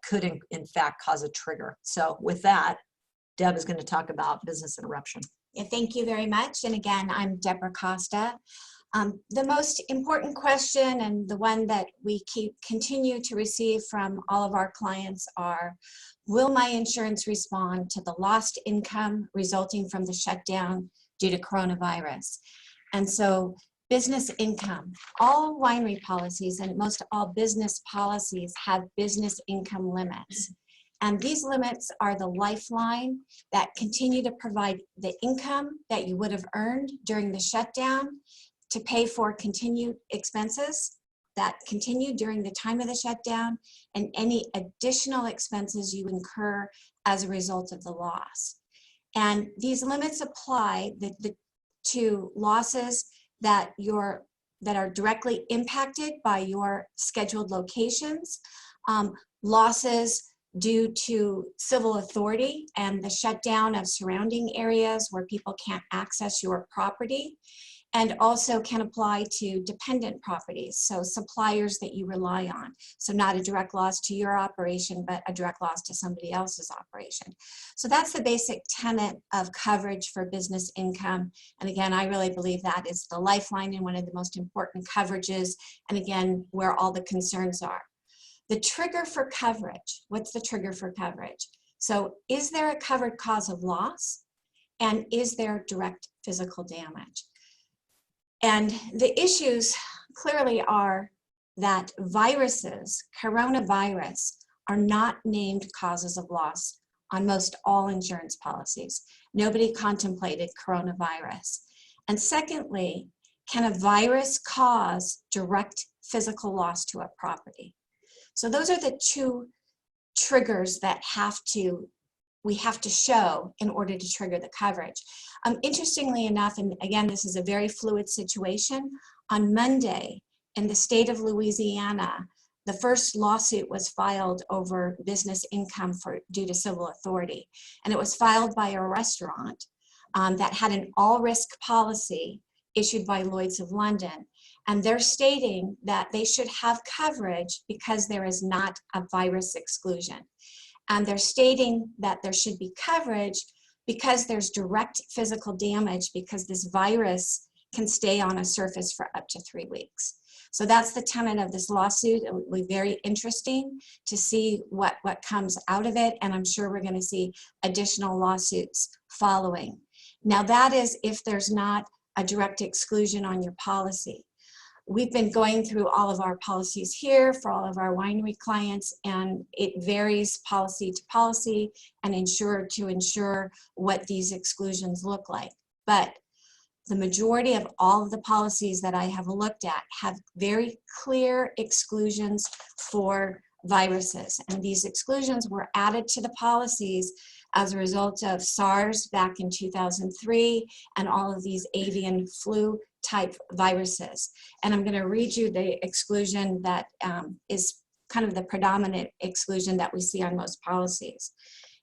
could in fact cause a trigger. So with that, Deb is going to talk about business interruption. Yeah, thank you very much. And again, I'm Deborah Costa. The most important question, and the one that we continue to receive from all of our clients, are, will my insurance respond to the lost income resulting from the shutdown due to coronavirus? And so business income, all winery policies and most all business policies have business income limits. And these limits are the lifeline that continue to provide the income that you would have earned during the shutdown to pay for continued expenses that continue during the time of the shutdown and any additional expenses you incur as a result of the loss. And these limits apply to losses that are directly impacted by your scheduled locations, losses due to civil authority and the shutdown of surrounding areas where people can't access your property, and also can apply to dependent properties, so suppliers that you rely on. So not a direct loss to your operation, but a direct loss to somebody else's operation. So that's the basic tenet of coverage for business income. And again, I really believe that is the lifeline and one of the most important coverages, and again, where all the concerns are. The trigger for coverage, what's the trigger for coverage? So is there a covered cause of loss? And is there direct physical damage? And the issues clearly are that viruses, coronavirus, are not named causes of loss on most all insurance policies. Nobody contemplated coronavirus. And secondly, can a virus cause direct physical loss to a property? So those are the two triggers that we have to show in order to trigger the coverage. Interestingly enough, and again, this is a very fluid situation, on Monday in the state of Louisiana, the first lawsuit was filed over business income due to civil authority. And it was filed by a restaurant that had an all-risk policy issued by Lloyd's of London. And they're stating that they should have coverage because there is not a virus exclusion. And they're stating that there should be coverage because there's direct physical damage because this virus can stay on a surface for up to 3 weeks. So that's the tenet of this lawsuit. It will be very interesting to see what comes out of it. And I'm sure we're going to see additional lawsuits following. Now that is if there's not a direct exclusion on your policy. We've been going through all of our policies here for all of our winery clients, and it varies policy to policy and insurer to insurer what these exclusions look like. But the majority of all of the policies that I have looked at have very clear exclusions for viruses. And these exclusions were added to the policies as a result of SARS back in 2003 and all of these avian flu type viruses. And I'm going to read you the exclusion that is kind of the predominant exclusion that we see on most policies.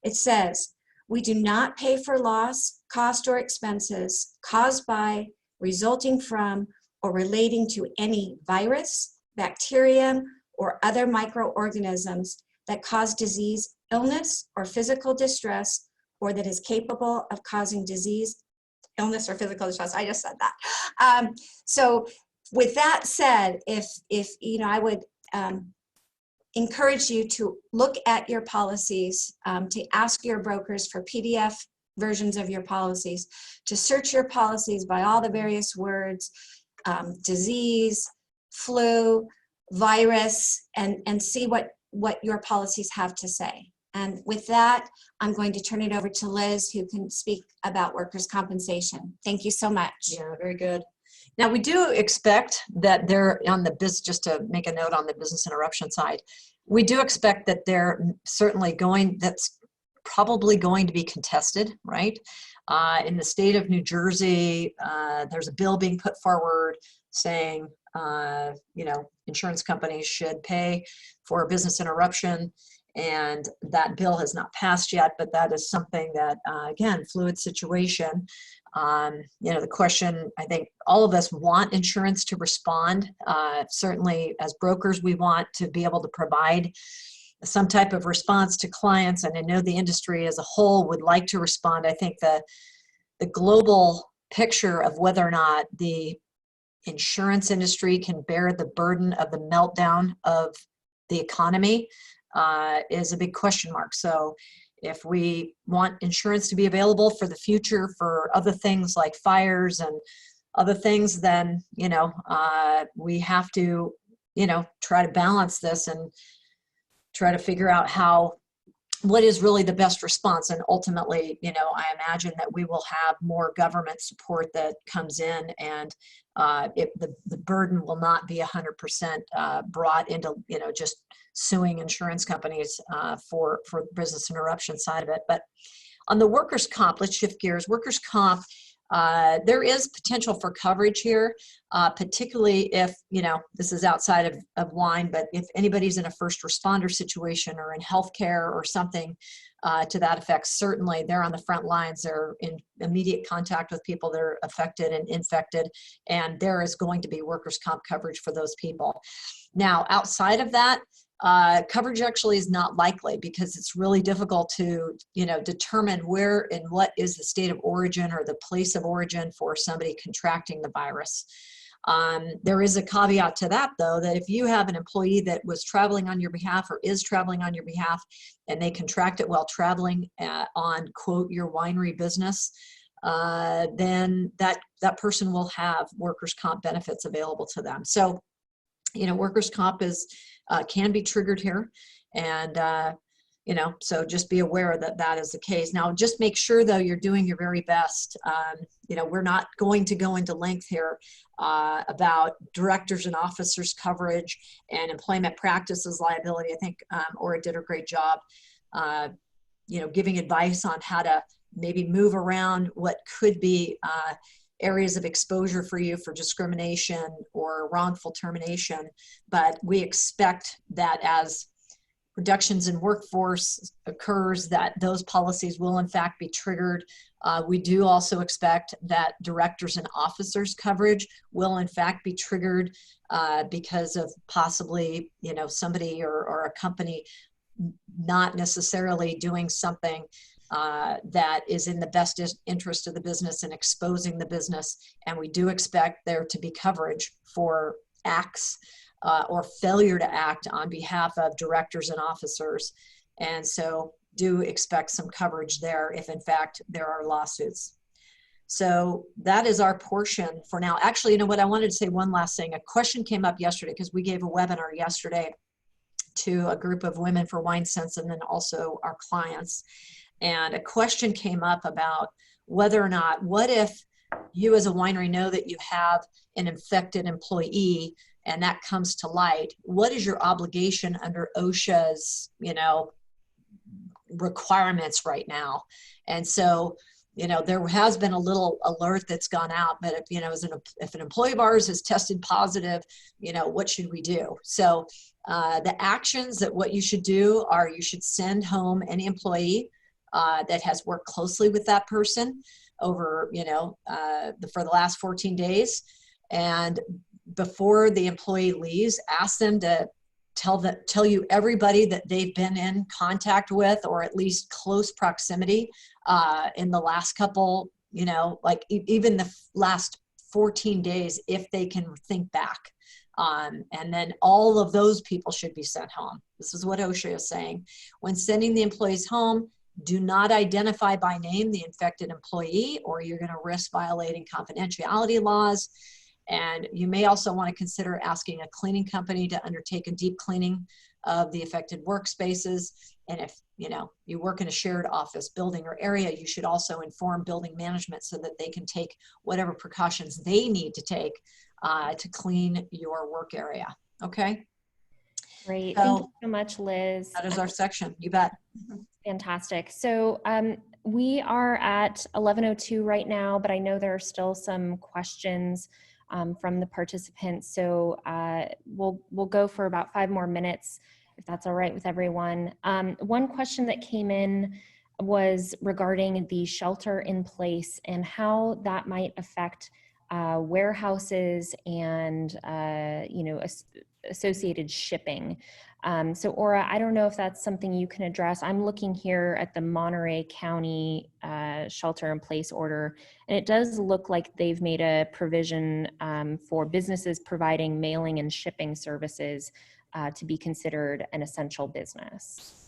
It says, we do not pay for loss, cost, or expenses caused by resulting from or relating to any virus, bacterium, or other microorganisms that cause disease, illness, or physical distress, or that is capable of causing disease, illness, or physical distress. I just said that. So with that said, if you know, I would encourage you to look at your policies, to ask your brokers for PDF versions of your policies, to search your policies by all the various words, disease, flu, virus, and see what your policies have to say. And with that, I'm going to turn it over to Liz, who can speak about workers' compensation. Thank you so much. Yeah, very good. Now, we do expect that they're on the business, just to make a note on the business interruption side, we do expect that they're certainly that's probably going to be contested, right? In the state of New Jersey, there's a bill being put forward saying, you know, insurance companies should pay for a business interruption. And that bill has not passed yet, but that is something that, again, fluid situation. You know, the question, I think all of us want insurance to respond. Certainly as brokers, we want to be able to provide some type of response to clients. And I know the industry as a whole would like to respond. I think the global picture of whether or not the insurance industry can bear the burden of the meltdown of the economy is a big question mark. So if we want insurance to be available for the future for other things like fires and other things, then, you know, we have to, you know, try to balance this and try to figure out what is really the best response. And ultimately, you know, I imagine that we will have more government support that comes in, and the burden will not be 100% brought into, you know, just suing insurance companies for the business interruption side of it. But on the workers' comp, let's shift gears. Workers' comp, there is potential for coverage here, particularly if, you know, this is outside of wine, but if anybody's in a first responder situation or in healthcare or something to that effect, certainly they're on the front lines. They're in immediate contact with people that are affected and infected, and there is going to be workers' comp coverage for those people. Now, outside of that, coverage actually is not likely, because it's really difficult to, you know, determine where and what is the state of origin or the place of origin for somebody contracting the virus. There is a caveat to that, though, that if you have an employee that was traveling on your behalf or is traveling on your behalf and they contract it while traveling on, quote, your winery business, then that person will have workers' comp benefits available to them. So, you know, workers' comp can be triggered here, and you know, so just be aware that that is the case. Now, just make sure, though, you're doing your very best. You know, we're not going to go into length here about directors and officers coverage and employment practices liability. I think Ora did a great job, you know, giving advice on how to maybe move around what could be areas of exposure for you for discrimination or wrongful termination. But we expect that as reductions in workforce occurs, that those policies will in fact be triggered. We do also expect that directors and officers coverage will in fact be triggered because of possibly, you know, somebody or a company not necessarily doing something that is in the best interest of the business and exposing the business. And we do expect there to be coverage for acts or failure to act on behalf of directors and officers. And so do expect some coverage there if in fact there are lawsuits. So that is our portion for now. Actually, you know what, I wanted to say one last thing. A question came up yesterday because we gave a webinar yesterday to a group of women for Wine Sense and then also our clients. And a question came up about whether or not, what if you as a winery know that you have an infected employee and that comes to light? What is your obligation under OSHA's, you know, requirements right now? And so, you know, there has been a little alert that's gone out, but if, you know, if an employee of ours is tested positive, you know, what should we do? So the actions that what you should do are you should send home any employee that has worked closely with that person. over, for the last 14 days. And before the employee leaves, ask them to tell you everybody that they've been in contact with, or at least close proximity in the last couple, even the last 14 days, if they can think back. And then all of those people should be sent home. This is what OSHA is saying. When sending the employees home, do not identify by name the infected employee, or you're going to risk violating confidentiality laws. And you may also want to consider asking a cleaning company to undertake a deep cleaning of the affected workspaces. And if you work in a shared office building or area, you should also inform building management so that they can take whatever precautions they need to take to clean your work area. Okay? Great. So, thank you so much, Liz. That is our section. You bet. Fantastic. So we are at 11:02 right now, but I know there are still some questions from the participants. So we'll go for about 5 more minutes, if that's all right with everyone. One question that came in was regarding the shelter in place and how that might affect warehouses and associated shipping. So Aura, I don't know if that's something you can address. I'm looking here at the Monterey County shelter in place order, and it does look like they've made a provision for businesses providing mailing and shipping services to be considered an essential business.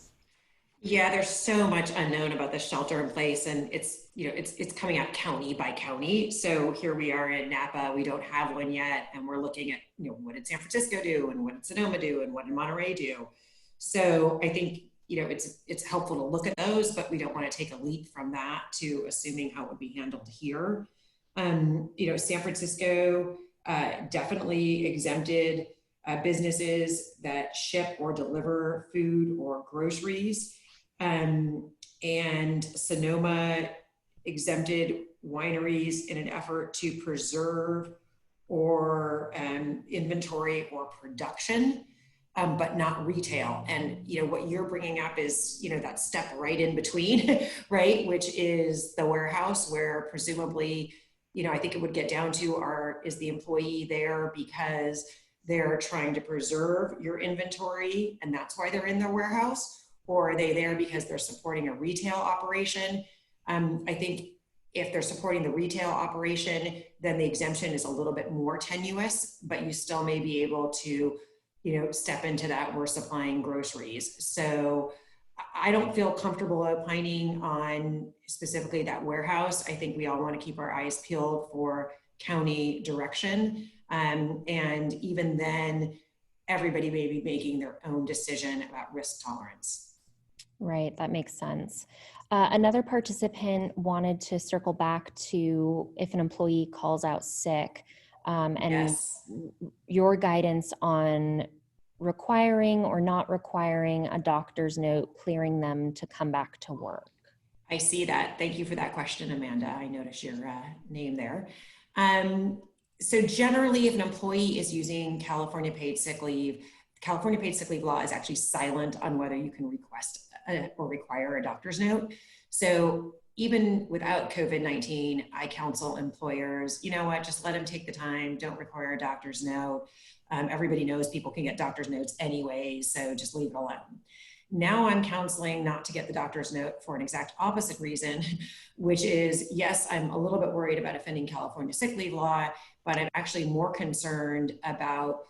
Yeah, there's so much unknown about the shelter in place, and it's coming out county by county. So here we are in Napa, we don't have one yet, and we're looking at what did San Francisco do, and what did Sonoma do, and what did Monterey do. So I think it's helpful to look at those, but we don't want to take a leap from that to assuming how it would be handled here. San Francisco definitely exempted businesses that ship or deliver food or groceries. And Sonoma exempted wineries in an effort to preserve or inventory or production, but not retail. And what you're bringing up is that step right in between, right, which is the warehouse, where presumably I think it would get down to is the employee there because they're trying to preserve your inventory and that's why they're in their warehouse? Or are they there because they're supporting a retail operation? I think if they're supporting the retail operation, then the exemption is a little bit more tenuous, but you still may be able to, step into that. We're supplying groceries. So I don't feel comfortable opining on specifically that warehouse. I think we all want to keep our eyes peeled for county direction. And even then, everybody may be making their own decision about risk tolerance. Right, that makes sense. Another participant wanted to circle back to if an employee calls out sick and Yes. your guidance on requiring or not requiring a doctor's note clearing them to come back to work. I see that. Thank you for that question, Amanda. I noticed your name there. So generally, if an employee is using California paid sick leave law is actually silent on whether you can request or require a doctor's note. So even without COVID-19, I counsel employers, just let them take the time, don't require a doctor's note. Everybody knows people can get doctor's notes anyway, so just leave it alone. Now I'm counseling not to get the doctor's note for an exact opposite reason, which is, yes, I'm a little bit worried about offending California sick leave law, but I'm actually more concerned about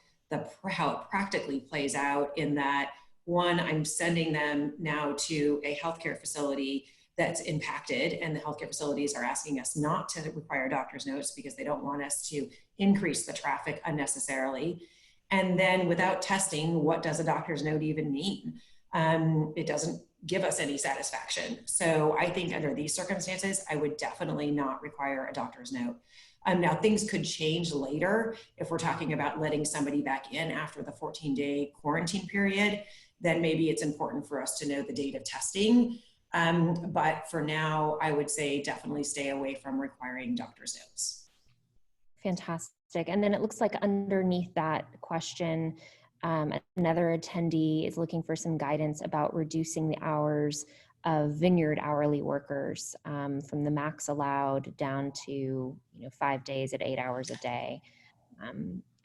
how it practically plays out in that, one, I'm sending them now to a healthcare facility that's impacted, and the healthcare facilities are asking us not to require doctor's notes because they don't want us to increase the traffic unnecessarily. And then without testing, what does a doctor's note even mean? It doesn't give us any satisfaction. So I think under these circumstances, I would definitely not require a doctor's note. Now things could change later. If we're talking about letting somebody back in after the 14-day quarantine period, then maybe it's important for us to know the date of testing. But for now, I would say definitely stay away from requiring doctor's notes. Fantastic. And then it looks like underneath that question, another attendee is looking for some guidance about reducing the hours of vineyard hourly workers, from the max allowed down to 5 days at 8 hours a day,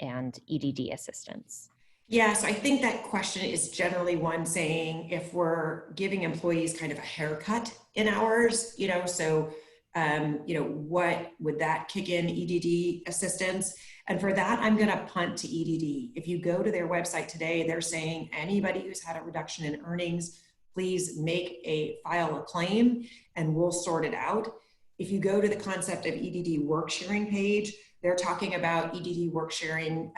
and EDD assistance. Yes, I think that question is generally one saying if we're giving employees kind of a haircut in hours, so, what would that kick in EDD assistance? And for that, I'm going to punt to EDD. If you go to their website today, they're saying anybody who's had a reduction in earnings, please file a claim and we'll sort it out. If you go to the concept of EDD work sharing page, they're talking about EDD work sharing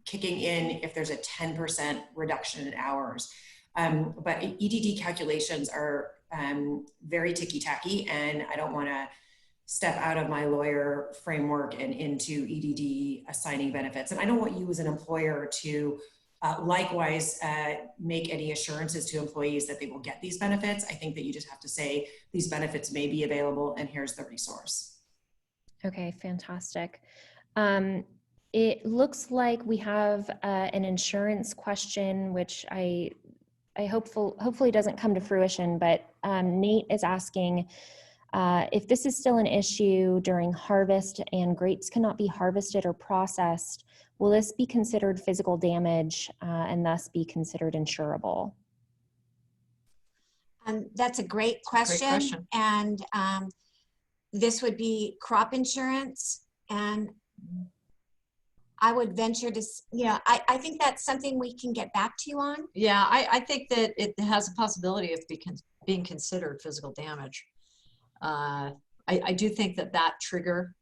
kicking in if there's a 10% reduction in hours. But EDD calculations are very ticky-tacky, and I don't want to step out of my lawyer framework and into EDD assigning benefits. And I don't want you as an employer to likewise make any assurances to employees that they will get these benefits. I think that you just have to say these benefits may be available and here's the resource. Okay, fantastic. It looks like we have an insurance question, which I hopefully doesn't come to fruition, but Nate is asking if this is still an issue during harvest and grapes cannot be harvested or processed, will this be considered physical damage and thus be considered insurable? That's a great question. And this would be crop insurance, and I would venture to, I think that's something we can get back to you on. Yeah, I think that it has a possibility of being considered physical damage. I do think that trigger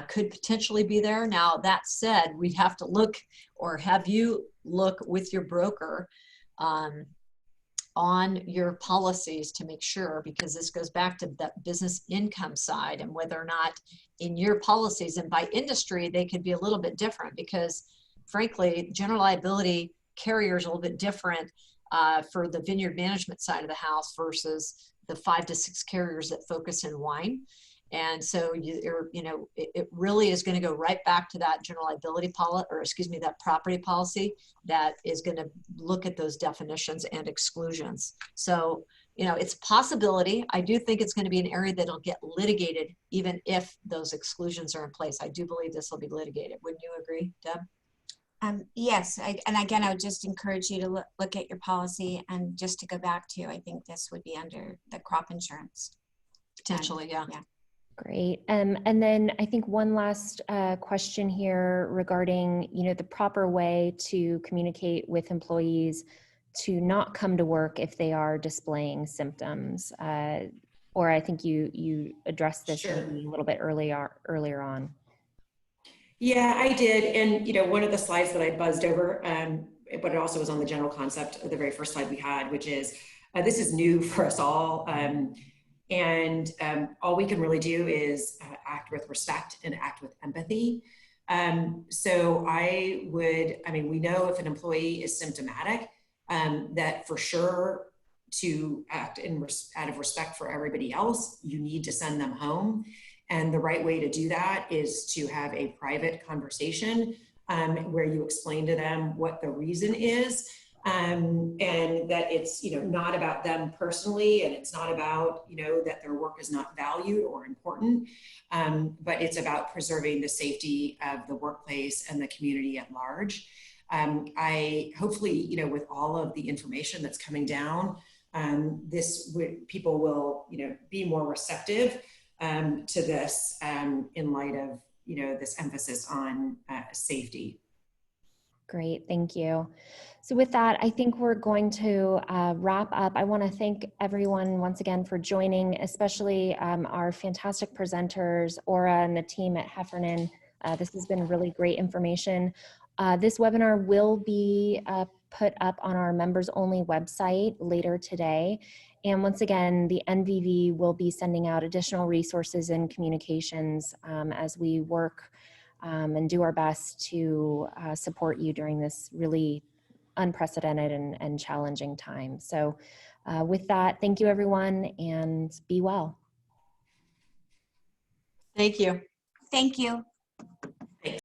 could potentially be there. Now, that said, we'd have to look, or have you look with your broker on your policies to make sure, because this goes back to that business income side and whether or not in your policies, and by industry, they could be a little bit different, because frankly, general liability carriers are a little bit different for the vineyard management side of the house versus the 5 to 6 carriers that focus in wine. And so it really is going to go right back to that general liability policy, or excuse me, that property policy that is going to look at those definitions and exclusions. So, it's a possibility. I do think it's going to be an area that'll get litigated, even if those exclusions are in place. I do believe this will be litigated. Wouldn't you agree, Deb? Yes, and again, I would just encourage you to look at your policy, and just to go back to, I think this would be under the crop insurance. Potentially, yeah. Great. And then I think one last question here regarding, the proper way to communicate with employees to not come to work if they are displaying symptoms. Or I think you addressed this Sure. maybe a little bit earlier on. Yeah, I did. And, one of the slides that I buzzed over, but it also was on the general concept of the very first slide we had, which is, this is new for us all. And all we can really do is act with respect and act with empathy. So we know if an employee is symptomatic, that for sure to act out of respect for everybody else, you need to send them home. And the right way to do that is to have a private conversation where you explain to them what the reason is. And that it's, not about them personally, and it's not about, that their work is not valued or important, but it's about preserving the safety of the workplace and the community at large. Hopefully, with all of the information that's coming down, people will, be more receptive to this in light of, this emphasis on safety. Great, thank you. So with that, I think we're going to wrap up. I want to thank everyone once again for joining, especially our fantastic presenters, Aura and the team at Heffernan. This has been really great information. This webinar will be put up on our members only website later today. And once again, the NVV will be sending out additional resources and communications as we work and do our best to support you during this really unprecedented and challenging time. So with that, thank you everyone, and be well. Thank you. Thank you.